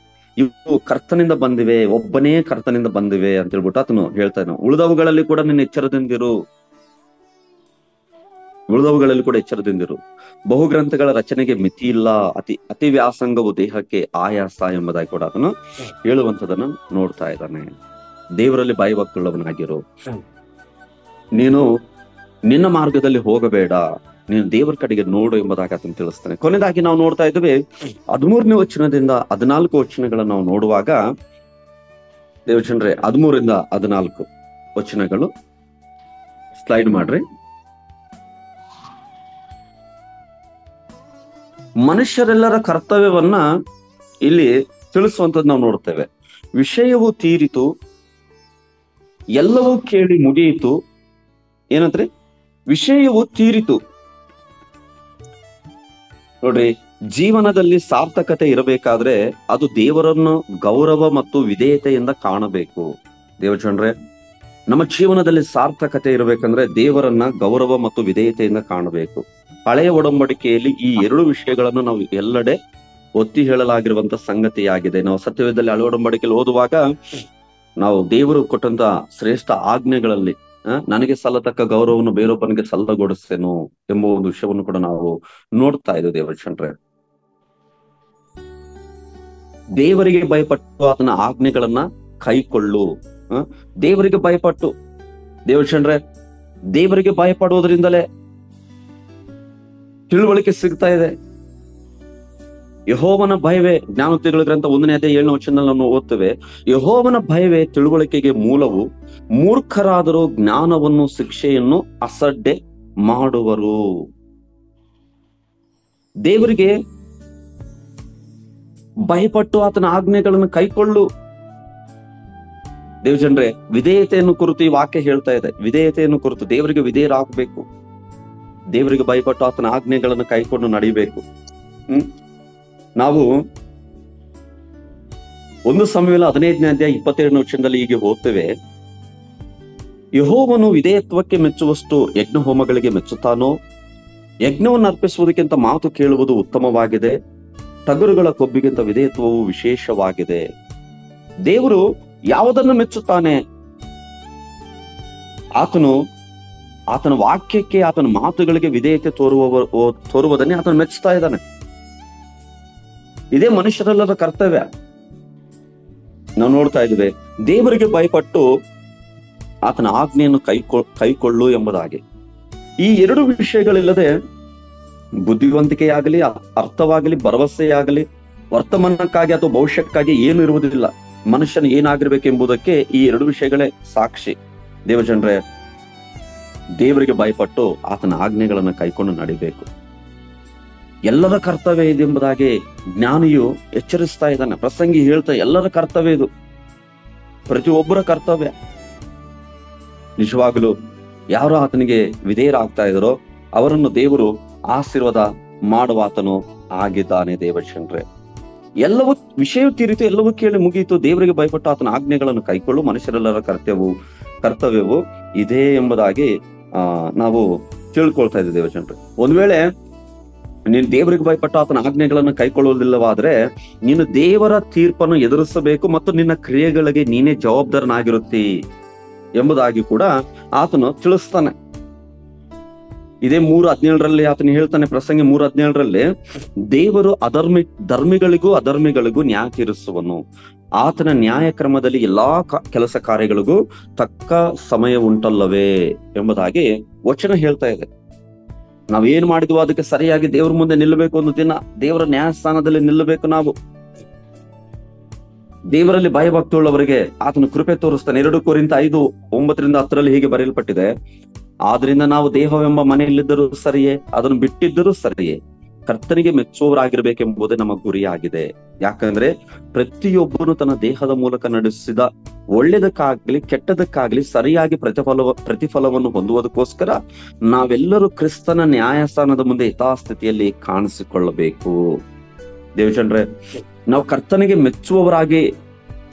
ಇವು ಕರ್ತನಿಂದ ಬಂದಿವೆ, ಒಬ್ಬನೇ ಕರ್ತನಿಂದ ಬಂದಿವೆ ಅಂತ ಹೇಳ್ಬಿಟ್ಟು ಆತನು ಹೇಳ್ತಾ ಇದ್ದಾನೆ. ಉಳಿದವುಗಳಲ್ಲಿ ಕೂಡ ನಿನ್ನ ಎಚ್ಚರದಿಂದಿರು, ಉಳಿದವುಗಳಲ್ಲಿ ಕೂಡ ಎಚ್ಚರದಿಂದಿರು. ಬಹು ಗ್ರಂಥಗಳ ರಚನೆಗೆ ಮಿತಿ ಇಲ್ಲ, ಅತಿ ವ್ಯಾಸಂಗವು ದೇಹಕ್ಕೆ ಆಯಾಸ ಎಂಬುದಾಗಿ ಕೂಡ ಆತನು ಹೇಳುವಂಥದನ್ನ ನೋಡ್ತಾ ಇದ್ದಾನೆ. ದೇವರಲ್ಲಿ ಭಯಭಕ್ತಿಯುಳ್ಳವನಾಗಿರು, ನೀನು ನಿನ್ನ ಮಾರ್ಗದಲ್ಲಿ ಹೋಗಬೇಡ, ನೀನು ದೇವರ ಕಡೆಗೆ ನೋಡು ಎಂಬುದಾಗಿ ಆತನು ತಿಳಿಸ್ತಾನೆ. ಕೊನೆಯದಾಗಿ ನಾವು ನೋಡ್ತಾ ಇದ್ದೇವೆ 13ನೇ ವಚನದಿಂದ 14 ವಚನಗಳನ್ನು ನಾವು ನೋಡುವಾಗ, ದೇವಚಂದ್ರೆ 13ರಿಂದ 14 ವಚನಗಳು ಸ್ಲೈಡ್ ಮಾಡ್ರಿ. ಮನುಷ್ಯರೆಲ್ಲರ ಕರ್ತವ್ಯವನ್ನ ಇಲ್ಲಿ ತಿಳಿಸುವಂತದ್ದು ನಾವು ನೋಡ್ತೇವೆ. ವಿಷಯವು ತೀರಿತು, ಎಲ್ಲವೂ ಕೇಳಿ ಮುಗಿಯಿತು. ಏನಂದ್ರೆ ವಿಷಯವು ತೀರಿತು. ನೋಡ್ರಿ, ಜೀವನದಲ್ಲಿ ಸಾರ್ಥಕತೆ ಇರಬೇಕಾದ್ರೆ ಅದು ದೇವರನ್ನು ಗೌರವ ಮತ್ತು ವಿಧೇಯತೆಯಿಂದ ಕಾಣಬೇಕು. ದೇವಚಂದ್ರೆ, ನಮ್ಮ ಜೀವನದಲ್ಲಿ ಸಾರ್ಥಕತೆ ಇರಬೇಕಂದ್ರೆ ದೇವರನ್ನ ಗೌರವ ಮತ್ತು ವಿಧೇಯತೆಯಿಂದ ಕಾಣಬೇಕು. ಹಳೆಯ ಒಡಂಬಡಿಕೆಯಲ್ಲಿ ಈ 2 ವಿಷಯಗಳನ್ನು ನಾವು ಎಲ್ಲೆಡೆ ಒತ್ತಿ ಹೇಳಲಾಗಿರುವಂತ ಸಂಗತಿಯಾಗಿದೆ. ನಾವು ಸತ್ಯವೇದದಲ್ಲಿ ಹಳೆಯ ಒಡಂಬಡಿಕೆಯಲ್ಲಿ ಓದುವಾಗ ನಾವು ದೇವರು ಕೊಟ್ಟಂತ ಶ್ರೇಷ್ಠ ಆಜ್ಞೆಗಳಲ್ಲಿ ನನಗೆ ಸಲ್ಲತಕ್ಕ ಗೌರವವನ್ನು ಬೇರೊಬ್ಬನಿಗೆ ಸಲ್ಲಗೊಡಿಸೇನು ಎಂಬ ಒಂದು ವಿಷಯವನ್ನು ಕೂಡ ನಾವು ನೋಡ್ತಾ ಇದ್ದೇವೆ. ದೇವಚಂದ್ರೆ, ದೇವರಿಗೆ ಭಯಪಟ್ಟು ಆತನ ಆಜ್ಞೆಗಳನ್ನ ಕೈಕೊಳ್ಳು. ದೇವರಿಗೆ ಭಯಪಟ್ಟು, ದೇವಚಂದ್ರೆ, ದೇವರಿಗೆ ಭಯಪಡುವುದರಿಂದಲೇ ತಿಳುವಳಿಕೆ ಸಿಗ್ತಾ ಇದೆ. ಯೆಹೋವನ ಭಯವೇ, ಜ್ಞಾನೋಕ್ತಿಗಳ ಗ್ರಂಥ 1ನೇ ಅಧ್ಯಾಯ 7ನೇ ವಚನದಲ್ಲಿ ನಾವು ಓದ್ತೇವೆ, ಯೆಹೋವನ ಭಯವೇ ತಿಳುವಳಿಕೆಗೆ ಮೂಲವು, ಮೂರ್ಖರಾದರೂ ಜ್ಞಾನವನ್ನು ಶಿಕ್ಷೆಯನ್ನು ಅಸಡ್ಡೆ ಮಾಡುವರು. ದೇವರಿಗೆ ಭಯಪಟ್ಟು ಆತನ ಆಜ್ಞೆಗಳನ್ನು ಕೈಕೊಳ್ಳು. ದೇವಜನರೇ, ವಿಧೇಯತೆಯನ್ನು ಕುರಿತು ಈ ವಾಕ್ಯ ಹೇಳ್ತಾ ಇದೆ. ವಿಧೇಯತೆಯನ್ನು ಕುರಿತು ದೇವರಿಗೆ ವಿಧೇಯರಾಗಬೇಕು, ದೇವರಿಗೆ ಭಯಪಟ್ಟು ಆತನ ಆಜ್ಞೆಗಳನ್ನು ಕೈಕೊಂಡು ನಡಿಬೇಕು. ನಾವು 1 ಸಮುವೇಲ 15ನೇ ಅಧ್ಯಾಯ 27ನೇ ವಚನದಲ್ಲಿ ಹೀಗೆ ಓದ್ತೇವೆ, ಯೆಹೋವನು ವಿಧೇಯತ್ವಕ್ಕೆ ಮೆಚ್ಚುವಷ್ಟು ಯಜ್ಞ ಹೋಮಗಳಿಗೆ ಮೆಚ್ಚುತ್ತಾನೋ? ಯಜ್ಞವನ್ನು ಅರ್ಪಿಸುವುದಕ್ಕಿಂತ ಮಾತು ಕೇಳುವುದು ಉತ್ತಮವಾಗಿದೆ. ಟಗರುಗಳ ಕೊಬ್ಬಿಗಿಂತ ವಿಧೇಯತ್ವವು ವಿಶೇಷವಾಗಿದೆ. ದೇವರು ಯಾವುದನ್ನು ಮೆಚ್ಚುತ್ತಾನೆ? ಆತನ ವಾಕ್ಯಕ್ಕೆ, ಆತನ ಮಾತುಗಳಿಗೆ ವಿಧೇಯತೆ ತೋರುವುದನ್ನೇ ಆತನು ಮೆಚ್ಚುತ್ತಾ ಇದ್ದಾನೆ. ಇದೇ ಮನುಷ್ಯರೆಲ್ಲರ ಕರ್ತವ್ಯ. ನಾವು ನೋಡ್ತಾ ಇದ್ದೇವೆ, ದೇವರಿಗೆ ಭಯಪಟ್ಟು ಆತನ ಆಜ್ಞೆಯನ್ನು ಕೈಕೊಳ್ಳು ಎಂಬುದಾಗಿ. ಈ ಎರಡು ವಿಷಯಗಳಿಲ್ಲದೆ ಬುದ್ಧಿವಂತಿಕೆಯಾಗಲಿ, ಅರ್ಥವಾಗಲಿ, ಭರವಸೆಯಾಗಲಿ, ವರ್ತಮಾನಕ್ಕಾಗಿ ಅಥವಾ ಭವಿಷ್ಯಕ್ಕಾಗಿ ಏನು ಇರುವುದಿಲ್ಲ. ಮನುಷ್ಯನ ಏನಾಗಿರ್ಬೇಕೆಂಬುದಕ್ಕೆ ಈ ಎರಡು ವಿಷಯಗಳೇ ಸಾಕ್ಷಿ. ದೇವಜನರೇ, ದೇವರಿಗೆ ಭಯಪಟ್ಟು ಆತನ ಆಜ್ಞೆಗಳನ್ನು ಕೈಕೊಂಡು ನಡಿಬೇಕು. ಎಲ್ಲರ ಕರ್ತವ್ಯ ಇದೆ ಎಂಬುದಾಗಿ ಜ್ಞಾನಿಯು ಎಚ್ಚರಿಸ್ತಾ ಇದ್ದಾನೆ. ಪ್ರಸಂಗಿ ಹೇಳ್ತಾ, ಎಲ್ಲರ ಕರ್ತವ್ಯ ಇದು, ಪ್ರತಿಯೊಬ್ಬರ ಕರ್ತವ್ಯ. ನಿಜವಾಗಲೂ ಯಾರು ಆತನಿಗೆ ವಿಧೇಯರಾಗ್ತಾ ಇದ್ದಾರೋ ಅವರನ್ನು ದೇವರು ಆಶೀರ್ವಾದ ಮಾಡುವಾತನು ಆಗಿದ್ದಾನೆ. ದೇವಜನರೇ, ಎಲ್ಲವೂ ವಿಷಯ ತೀರಿತು, ಎಲ್ಲವೂ ಕೇಳಿ ಮುಗಿಯಿತು. ದೇವರಿಗೆ ಭಯಪಟ್ಟು ಆತನ ಆಜ್ಞೆಗಳನ್ನು ಕೈಕೊಳ್ಳು ಮನುಷ್ಯರೆಲ್ಲರ ಕರ್ತವ್ಯವು ಇದೇ ಎಂಬುದಾಗಿ ನಾವು ತಿಳ್ಕೊಳ್ತಾ ಇದ್ದೀವಿ. ದೇವಜನರೇ, ಒಂದ್ ವೇಳೆ ನೀನು ದೇವರಿಗೆ ಭಯಪಟ್ಟು ಆತನ ಆಜ್ಞೆಗಳನ್ನು ಕೈಕೊಳ್ಳುವುದಿಲ್ಲವಾದ್ರೆ ನೀನು ದೇವರ ತೀರ್ಪನ್ನು ಎದುರಿಸಬೇಕು ಮತ್ತು ನಿನ್ನ ಕ್ರಿಯೆಗಳಿಗೆ ನೀನೇ ಜವಾಬ್ದಾರನಾಗಿರುತ್ತಿ ಎಂಬುದಾಗಿ ಕೂಡ ಆತನು ತಿಳಿಸ್ತಾನೆ. ಇದೇ 3:17 ಆತನು ಹೇಳ್ತಾನೆ, ಪ್ರಸಂಗಿ 3:17, ದೇವರು ಧರ್ಮಿಗಳಿಗೂ ಅಧರ್ಮಿಗಳಿಗೂ ನ್ಯಾಯ ತೀರಿಸುವನು. ಆತನ ನ್ಯಾಯ ಕ್ರಮದಲ್ಲಿ ಎಲ್ಲಾ ಕೆಲಸ ಕಾರ್ಯಗಳಿಗೂ ತಕ್ಕ ಸಮಯ ಉಂಟಲ್ಲವೇ ಎಂಬುದಾಗಿ ವಚನ ಹೇಳ್ತಾ ಇದೆ. ನಾವೇನ್ ಮಾಡಿದ್ವೋ ಅದಕ್ಕೆ ಸರಿಯಾಗಿ ದೇವ್ರ ಮುಂದೆ ನಿಲ್ಲಬೇಕು. ಒಂದು ದಿನ ದೇವರ ನ್ಯಾಯಸ್ಥಾನದಲ್ಲಿ ನಿಲ್ಲಬೇಕು. ನಾವು ದೇವರಲ್ಲಿ ಭಯಭಕ್ತಿಯುಳ್ಳವರಿಗೆ ಆತನು ಕೃಪೆ ತೋರಿಸ್ತಾನೆ. 2 ಕೊರಿಂಥ 5:9-10 ಹೀಗೆ ಬರೆಯಲ್ಪಟ್ಟಿದೆ, ಆದ್ರಿಂದ ನಾವು ದೇಹವೆಂಬ ಮನೆಯಲ್ಲಿದ್ದರೂ ಸರಿಯೇ, ಅದನ್ನು ಬಿಟ್ಟಿದ್ದರೂ ಸರಿಯೇ, ಕರ್ತನಿಗೆ ಮೆಚ್ಚುವವರಾಗಿರ್ಬೇಕೆಂಬುದೇ ನಮ್ಮ ಗುರಿಯಾಗಿದೆ. ಯಾಕಂದ್ರೆ ಪ್ರತಿಯೊಬ್ಬನು ತನ್ನ ದೇಹದ ಮೂಲಕ ನಡೆಸಿದ ಒಳ್ಳೆದಕ್ಕಾಗ್ಲಿ ಕೆಟ್ಟದಕ್ಕಾಗ್ಲಿ ಸರಿಯಾಗಿ ಪ್ರತಿಫಲವನ್ನು ಹೊಂದುವುದಕ್ಕೋಸ್ಕರ ನಾವೆಲ್ಲರೂ ಕ್ರಿಸ್ತನ ನ್ಯಾಯಸ್ಥಾನದ ಮುಂದೆ ಯಥಾಸ್ಥಿತಿಯಲ್ಲಿ ಕಾಣಿಸಿಕೊಳ್ಳಬೇಕು. ದೇವಜನರೇ, ನಾವು ಕರ್ತನಿಗೆ ಮೆಚ್ಚುವವರಾಗಿ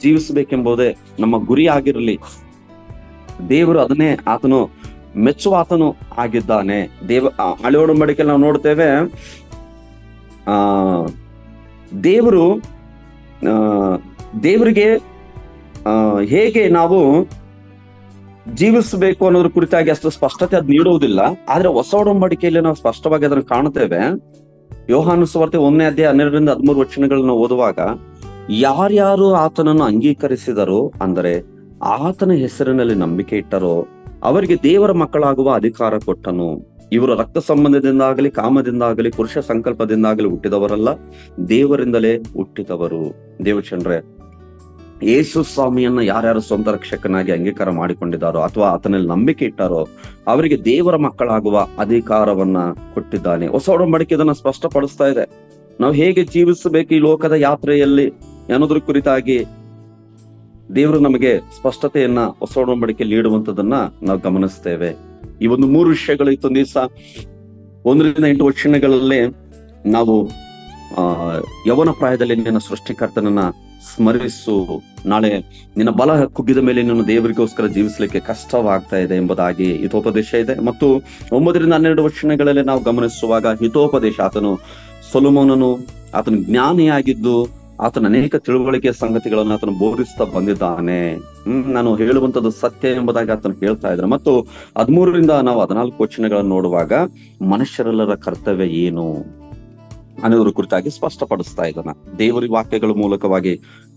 ಜೀವಿಸಬೇಕೆಂಬುದೇ ನಮ್ಮ ಗುರಿ ಆಗಿರಲಿ. ದೇವರು ಅದನ್ನೇ ಆತನು ಮೆಚ್ಚುವ ಆತನು ಆಗಿದ್ದಾನೆ. ಹಳೆ ಒಡಂಬಡಿಕೆಯಲ್ಲಿ ನಾವು ನೋಡ್ತೇವೆ, ದೇವರಿಗೆ ಹೇಗೆ ನಾವು ಜೀವಿಸಬೇಕು ಅನ್ನೋದ್ರ ಕುರಿತಾಗಿ ಅಷ್ಟು ಸ್ಪಷ್ಟತೆ ಅದು ನೀಡುವುದಿಲ್ಲ. ಆದ್ರೆ ಹೊಸ ಒಡಂಬಡಿಕೆಯಲ್ಲಿ ನಾವು ಸ್ಪಷ್ಟವಾಗಿ ಅದನ್ನು ಕಾಣುತ್ತೇವೆ. ಯೋಹಾನ ಸುವಾರ್ತೆ 1:12-13 ವಚನಗಳನ್ನ ಓದುವಾಗ, ಯಾರ್ಯಾರು ಆತನನ್ನು ಅಂಗೀಕರಿಸಿದರೋ, ಅಂದರೆ ಆತನ ಹೆಸರಿನಲ್ಲಿ ನಂಬಿಕೆ ಇಟ್ಟರೋ, ಅವರಿಗೆ ದೇವರ ಮಕ್ಕಳಾಗುವ ಅಧಿಕಾರ ಕೊಟ್ಟನು. ಇವರು ರಕ್ತ ಸಂಬಂಧದಿಂದಾಗಲಿ, ಕಾಮದಿಂದಾಗಲಿ, ಪುರುಷ ಸಂಕಲ್ಪದಿಂದಾಗಲಿ ಹುಟ್ಟಿದವರಲ್ಲ, ದೇವರಿಂದಲೇ ಹುಟ್ಟಿದವರು. ದೇವಚಂದ್ರೆ, ಯೇಸು ಸ್ವಾಮಿಯನ್ನ ಯಾರ್ಯಾರು ಸ್ವಂತ ರಕ್ಷಕನಾಗಿ ಅಂಗೀಕಾರ ಮಾಡಿಕೊಂಡಿದ್ದಾರೋ ಅಥವಾ ಆತನಲ್ಲಿ ನಂಬಿಕೆ ಇಟ್ಟಾರೋ ಅವರಿಗೆ ದೇವರ ಮಕ್ಕಳಾಗುವ ಅಧಿಕಾರವನ್ನ ಕೊಟ್ಟಿದ್ದಾನೆ. ಹೊಸ ಒಡಂಬಡಿಕೆ ಇದನ್ನ ಸ್ಪಷ್ಟಪಡಿಸ್ತಾ ಇದೆ. ನಾವು ಹೇಗೆ ಜೀವಿಸಬೇಕು ಈ ಲೋಕದ ಯಾತ್ರೆಯಲ್ಲಿ ಅನ್ನೋದ್ರ ಕುರಿತಾಗಿ ದೇವರು ನಮಗೆ ಸ್ಪಷ್ಟತೆಯನ್ನ ಹೊಸ ಒಡಂಬಡಿಕೆಯಲ್ಲಿ ನೀಡುವಂತದನ್ನ ನಾವು ಗಮನಿಸ್ತೇವೆ. ಈ ಒಂದು 3 ವಿಷಯಗಳು ಇತ್ತೊಂದು ದಿವಸ 1-8 ವಚನಗಳಲ್ಲಿ ನಾವು ಯವನ ಪ್ರಾಯದಲ್ಲಿ ನಿನ್ನ ಸೃಷ್ಟಿಕರ್ತನನ್ನ ಸ್ಮರಿಸು, ನಾಳೆ ನಿನ್ನ ಬಲ ಕುಗ್ಗಿದ ಮೇಲೆ ನೀನು ದೇವರಿಗೋಸ್ಕರ ಜೀವಿಸಲಿಕ್ಕೆ ಕಷ್ಟವಾಗ್ತಾ ಇದೆ ಎಂಬುದಾಗಿ ಹಿತೋಪದೇಶ ಇದೆ. ಮತ್ತು 9-12 ವಚನಗಳಲ್ಲಿ ನಾವು ಗಮನಿಸುವಾಗ ಹಿತೋಪದೇಶ, ಆತನು ಸೊಲೊಮೋನನು ಆತನು ಜ್ಞಾನಿಯಾಗಿದ್ದು ಆತನ ಅನೇಕ ತಿಳುವಳಿಕೆಯ ಸಂಗತಿಗಳನ್ನು ಆತನು ಬೋಧಿಸ್ತಾ ಬಂದಿದ್ದಾನೆ. ನಾನು ಹೇಳುವಂತದ್ದು ಸತ್ಯ ಎಂಬುದಾಗಿ ಆತನು ಹೇಳ್ತಾ ಇದ್ದಾರೆ. ಮತ್ತು 13-14 ವಚನಗಳನ್ನು ನೋಡುವಾಗ ಮನುಷ್ಯರೆಲ್ಲರ ಕರ್ತವ್ಯ ಏನು ಅನ್ನೋದ್ರ ಕುರಿತಾಗಿ ಸ್ಪಷ್ಟಪಡಿಸ್ತಾ ಇದ್ದಾನೆ. ದೇವರ ವಾಕ್ಯಗಳ ಮೂಲಕವಾಗಿ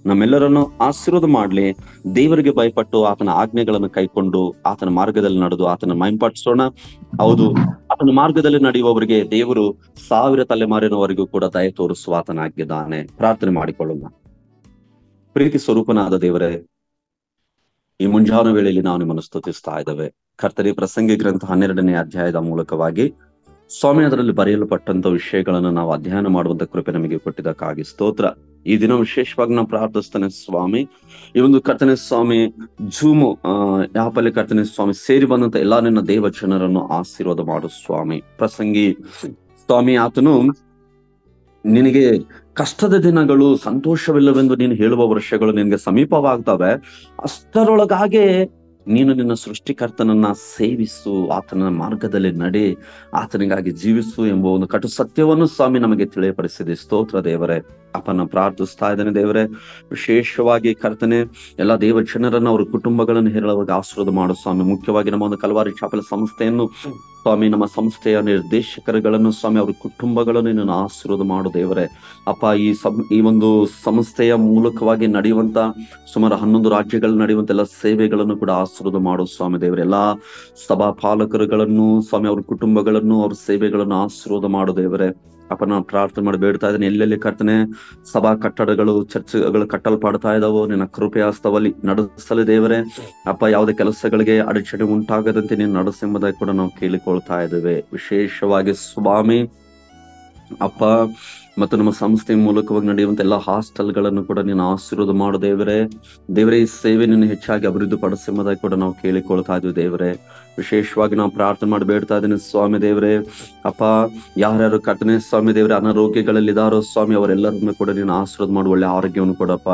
ನಮ್ಮೆಲ್ಲರನ್ನು ಆಶೀರ್ವಾದ ಮಾಡ್ಲಿ. ದೇವರಿಗೆ ಭಯಪಟ್ಟು ಆತನ ಆಜ್ಞೆಗಳನ್ನು ಕೈಕೊಂಡು ಆತನ ಮಾರ್ಗದಲ್ಲಿ ನಡೆದು ಆತನ ಮಹಿಂಪಡಿಸೋಣ. ಹೌದು, ಆತನ ಮಾರ್ಗದಲ್ಲಿ ನಡೆಯುವವರಿಗೆ ದೇವರು 1000 ತಲೆಮಾರಿನವರೆಗೂ ಕೂಡ ದಯೆ ತೋರಿಸುವ ಆತನಾಗಿದ್ದಾನೆ. ಪ್ರಾರ್ಥನೆ ಮಾಡಿಕೊಳ್ಳೋಣ. ಪ್ರೀತಿ ಸ್ವರೂಪನಾದ ದೇವರೇ, ಈ ಮುಂಜಾನೆ ವೇಳೆಯಲ್ಲಿ ನಾವು ನಿಮ್ಮನ್ನು ಸ್ತುತಿಸ್ತಾ ಇದ್ದೇವೆ. ಕರ್ತರಿ, ಪ್ರಸಂಗಿ ಗ್ರಂಥ 12ನೇ ಅಧ್ಯಾಯದ ಮೂಲಕವಾಗಿ ಸ್ವಾಮಿ ಅದರಲ್ಲಿ ಬರೆಯಲ್ಪಟ್ಟಂತ ವಿಷಯಗಳನ್ನು ನಾವು ಅಧ್ಯಯನ ಮಾಡುವಂತ ಕೃಪೆ ನಮಗೆ ಕೊಟ್ಟಿದ್ದಕ್ಕಾಗಿ ಸ್ತೋತ್ರ. ಈ ದಿನ ವಿಶೇಷವಾಗಿ ನಾವು ಪ್ರಾರ್ಥಿಸ್ತೇನೆ ಸ್ವಾಮಿ. ಈ ಒಂದು ಕರ್ತನೆ ಸ್ವಾಮಿ ಜೂಮು ಯಾಪಲ್ಲಿ ಕರ್ತನೆ ಸ್ವಾಮಿ ಸೇರಿ ಬಂದಂತ ಎಲ್ಲಾ ನಿನ್ನ ದೇವ ಜನರನ್ನು ಆಶೀರ್ವಾದ ಮಾಡು ಸ್ವಾಮಿ. ಪ್ರಸಂಗಿ ಸ್ವಾಮಿ, ಆತನು ನಿನಗೆ ಕಷ್ಟದ ದಿನಗಳು ಸಂತೋಷವಿಲ್ಲವೆಂದು ನೀನು ಹೇಳುವ ವರ್ಷಗಳು ನಿನಗೆ ಸಮೀಪವಾಗ್ತವೆ. ಅಷ್ಟರೊಳಗಾಗೆ ನೀನು ನಿನ್ನ ಸೃಷ್ಟಿಕರ್ತನನ್ನ ಸೇವಿಸು, ಆತನ ಮಾರ್ಗದಲ್ಲಿ ನಡೆ, ಆತನಿಗಾಗಿ ಜೀವಿಸು ಎಂಬ ಒಂದು ಕಟು ಸತ್ಯವನ್ನು ಸ್ವಾಮಿ ನಮಗೆ ತಿಳಿಯಪಡಿಸಿದೆ. ಸ್ತೋತ್ರ ದೇವರೇ. ಅಪ್ಪನ ಪ್ರಾರ್ಥಿಸ್ತಾ ಇದ್ದಾನೆ ದೇವರೇ. ವಿಶೇಷವಾಗಿ ಕರ್ತನೆ ಎಲ್ಲಾ ದೇವ ಜನರನ್ನ ಅವ್ರ ಕುಟುಂಬಗಳನ್ನು ಹೇರಳವಾಗಿ ಆಶೀರ್ವಾದ ಮಾಡು ಸ್ವಾಮಿ. ಮುಖ್ಯವಾಗಿ ನಮ್ಮ ಒಂದು ಕಲ್ವಾರಿ ಚಾಪಲ್ ಸಂಸ್ಥೆಯನ್ನು ಸ್ವಾಮಿ, ನಮ್ಮ ಸಂಸ್ಥೆಯ ನಿರ್ದೇಶಕರುಗಳನ್ನು ಸ್ವಾಮಿ, ಅವ್ರ ಕುಟುಂಬಗಳನ್ನು ನೀನು ಆಶೀರ್ವಾದ ಮಾಡು ದೇವರೇ. ಅಪ್ಪ, ಈ ಒಂದು ಸಂಸ್ಥೆಯ ಮೂಲಕವಾಗಿ ನಡೆಯುವಂತ ಸುಮಾರು 11 ರಾಜ್ಯಗಳಲ್ಲಿ ನಡೆಯುವಂತ ಎಲ್ಲ ಸೇವೆಗಳನ್ನು ಕೂಡ ಆಶೀರ್ವಾದ ಮಾಡು ಸ್ವಾಮಿ ದೇವರೇ. ಎಲ್ಲಾ ಸಭಾ ಪಾಲಕರುಗಳನ್ನು ಸ್ವಾಮಿ, ಅವ್ರ ಕುಟುಂಬಗಳನ್ನು, ಅವ್ರ ಸೇವೆಗಳನ್ನು ಆಶೀರ್ವಾದ ಮಾಡು ದೇವರೇ. ಅಪ್ಪ, ನಾನು ಪ್ರಾರ್ಥನೆ ಮಾಡಿ ಬೇಡ್ತಾ ಇದ್ದೇನೆ, ಎಲ್ಲೆಲ್ಲಿ ಕರ್ತನೆ ಸಭಾ ಕಟ್ಟಡಗಳು, ಚರ್ಚ್ಗಳು ಕಟ್ಟಲ್ಪಡ್ತಾ ಇದಾವೋ ನಿನ್ನ ಕೃಪೆ ಹಸ್ತವಲ್ಲಿ ನಡೆಸಲಿ ದೇವರೇ. ಅಪ್ಪ, ಯಾವುದೇ ಕೆಲಸಗಳಿಗೆ ಅಡಚಣೆ ಉಂಟಾಗದಂತೆ ನೀನು ನಡೆಸೆಂಬುದಾಗಿ ಕೂಡ ನಾವು ಕೇಳಿಕೊಳ್ತಾ ಇದ್ದೇವೆ. ವಿಶೇಷವಾಗಿ ಸ್ವಾಮಿ ಅಪ್ಪ, ಮತ್ತು ನಮ್ಮ ಸಂಸ್ಥೆ ಮೂಲಕವಾಗಿ ನಡೆಯುವಂತ ಎಲ್ಲ ಹಾಸ್ಟೆಲ್ಗಳನ್ನು ಕೂಡ ನೀನು ಆಶೀರ್ವಾದ ಮಾಡು ದೇವರೇ. ದೇವರೇ, ಈ ಸೇವೆ ನೀನು ಹೆಚ್ಚಾಗಿ ಅಭಿವೃದ್ಧಿ ಪಡಿಸೆಂಬುದಾಗಿ ಕೂಡ ನಾವು ಕೇಳಿಕೊಳ್ತಾ ಇದ್ವಿ ದೇವರೇ. ವಿಶೇಷವಾಗಿ ನಾವು ಪ್ರಾರ್ಥನೆ ಮಾಡಿ ಬೇಡ್ತಾ ಇದ್ದೇನೆ ಸ್ವಾಮಿ ದೇವರೇ. ಅಪ್ಪ, ಯಾರ್ಯಾರು ಕರ್ತನೆ ಸ್ವಾಮಿ ದೇವರೇ ಅನಾರೋಗ್ಯಗಳಲ್ಲಿ ಇದಾರೋ ಸ್ವಾಮಿ, ಅವರೆಲ್ಲರನ್ನು ಕೂಡ ನೀನು ಆಶೀರ್ವಾದ ಮಾಡು, ಒಳ್ಳೆ ಆರೋಗ್ಯವನ್ನು ಕೊಡಪ್ಪ.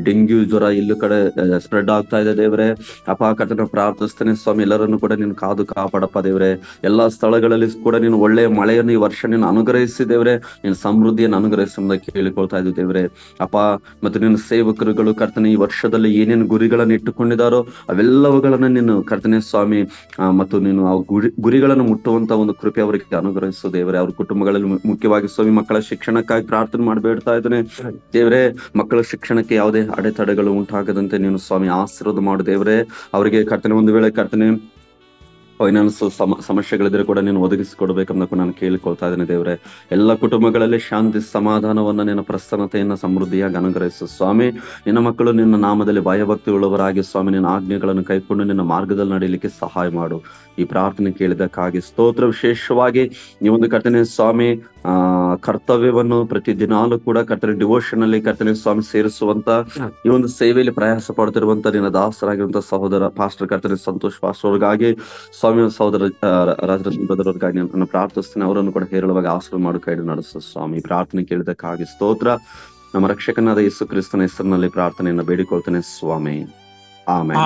ಡೆಂಗ್ಯೂ ಜ್ವರ ಇಲ್ಲೂ ಕಡೆ ಸ್ಪ್ರೆಡ್ ಆಗ್ತಾ ಇದೆ ದೇವರೇ. ಅಪ್ಪ, ಕರ್ತನೆ ಪ್ರಾರ್ಥಿಸ್ತೇನೆ ಸ್ವಾಮಿ, ಎಲ್ಲರನ್ನು ಕೂಡ ನೀನು ಕಾದು ಕಾಪಾಡಪ್ಪ ದೇವರೇ. ಎಲ್ಲಾ ಸ್ಥಳಗಳಲ್ಲಿ ಕೂಡ ನೀನು ಒಳ್ಳೆಯ ಮಳೆಯನ್ನು ಈ ವರ್ಷ ನೀನು ಅನುಗ್ರಹಿಸಿ ದೇವರೇ, ನೀನು ಸಮೃದ್ಧಿಯನ್ನು ಅನುಗ್ರಹಿಸುವುದಕ್ಕೆ ಕೇಳಿಕೊಳ್ತಾ ಇದ್ದೀವಿ ದೇವರೇ. ಅಪ್ಪ, ಮತ್ತು ನಿನ್ನ ಸೇವಕರುಗಳು ಕರ್ತನೆ ಈ ವರ್ಷದಲ್ಲಿ ಏನೇನು ಗುರಿಗಳನ್ನು ಇಟ್ಟುಕೊಂಡಿದ್ದಾರೋ ಅವೆಲ್ಲವುಗಳನ್ನ ನೀನು ಕರ್ತನೆ ಸ್ವಾಮಿ, ಮತ್ತು ನೀನು ಆ ಗುರಿಗಳನ್ನು ಮುಟ್ಟುವಂತ ಒಂದು ಕೃಪೆ ಅವರಿಗೆ ಅನುಗ್ರಹಿಸು ದೇವರೇ. ಅವ್ರ ಕುಟುಂಬಗಳಲ್ಲಿ ಮುಖ್ಯವಾಗಿ ಸ್ವಾಮಿ ಮಕ್ಕಳ ಶಿಕ್ಷಣಕ್ಕಾಗಿ ಪ್ರಾರ್ಥನೆ ಮಾಡಿ ಬೇಡ್ತಾ ಇದ್ದೇನೆ ದೇವರೇ. ಮಕ್ಕಳ ಶಿಕ್ಷಣಕ್ಕೆ ಯಾವುದೇ ಅಡೆತಡೆಗಳು ಉಂಟಾಗದಂತೆ ನೀನು ಸ್ವಾಮಿ ಆಶೀರ್ವಾದ ಮಾಡು ದೇವರೇ. ಅವರಿಗೆ ಕರ್ತನೆ ಒಂದು ವೇಳೆ ಕರ್ತನೆ ಫೈನಾನ್ಸ್ ಸಮಸ್ಯೆಗಳಿದ್ರೆ ಕೂಡ ನೀನು ಒದಗಿಸಿಕೊಡ್ಬೇಕನ್ನೋಕ್ಕೂ ನಾನು ಕೇಳಿಕೊಳ್ತಾ ಇದ್ದೇನೆ ದೇವರೇ. ಎಲ್ಲ ಕುಟುಂಬಗಳಲ್ಲಿ ಶಾಂತಿ ಸಮಾಧಾನವನ್ನ, ನಿನ್ನ ಪ್ರಸನ್ನತೆಯನ್ನ ಸಮೃದ್ಧಿಯಾಗಿ ಅನುಗ್ರಹಿಸು ಸ್ವಾಮಿ. ನಿನ್ನ ಮಕ್ಕಳು ನಿನ್ನ ನಾಮದಲ್ಲಿ ಭಯಭಕ್ತಿ ಉಳ್ಳವರಾಗಿ ಸ್ವಾಮಿ, ನಿನ್ನ ಆಜ್ಞೆಗಳನ್ನು ಕೈಕೊಂಡು ನಿನ್ನ ಮಾರ್ಗದಲ್ಲಿ ನಡೆಯಲಿಕ್ಕೆ ಸಹಾಯ ಮಾಡು. ಈ ಪ್ರಾರ್ಥನೆ ಕೇಳಿದಕ್ಕಾಗಿ ಸ್ತೋತ್ರ. ವಿಶೇಷವಾಗಿ ಈ ಒಂದು ಕರ್ತನೆ ಸ್ವಾಮಿ ಕರ್ತವ್ಯವನ್ನು ಪ್ರತಿದಿನಾಲೂ ಕೂಡ ಕರ್ತನೆ ಡಿವೋಷನ್ ಅಲ್ಲಿ ಕರ್ತನೆ ಸ್ವಾಮಿ ಸೇರಿಸುವಂತ ಈ ಒಂದು ಸೇವೆಯಲ್ಲಿ ಪ್ರಯಾಸ ಪಡ್ತಿರುವಂತ ನಿನ್ನ ದಾಸರಾಗಿರುವಂತ ಸಹೋದರ ಪಾಸ್ಟರ್ ಕರ್ತನೆ ಸಂತೋಷ್ ಪಾಸ್ಟರ್ ಅವ್ರಿಗಾಗಿ ಸ್ವಾಮಿ, ಸಹೋದರ ರಾಜರತ್ನ ಬ್ರದರ್ ಅವ್ರಿಗಾಗಿ ನಾನು ಪ್ರಾರ್ಥಿಸ್ತೇನೆ. ಅವರನ್ನು ಕೂಡ ಹೇರಳವಾಗಿ ಆಶೀರ್ವಾದ ಮಾಡು, ಕೈ ನಡೆಸು ಸ್ವಾಮಿ. ಪ್ರಾರ್ಥನೆ ಕೇಳಿದಕ್ಕಾಗಿ ಸ್ತೋತ್ರ. ನಮ್ಮ ರಕ್ಷಕನಾದ ಯೇಸು ಕ್ರಿಸ್ತನ ಹೆಸರಿನಲ್ಲಿ ಪ್ರಾರ್ಥನೆಯನ್ನು ಬೇಡಿಕೊಳ್ತೇನೆ ಸ್ವಾಮಿ. ಆಮೆನ್.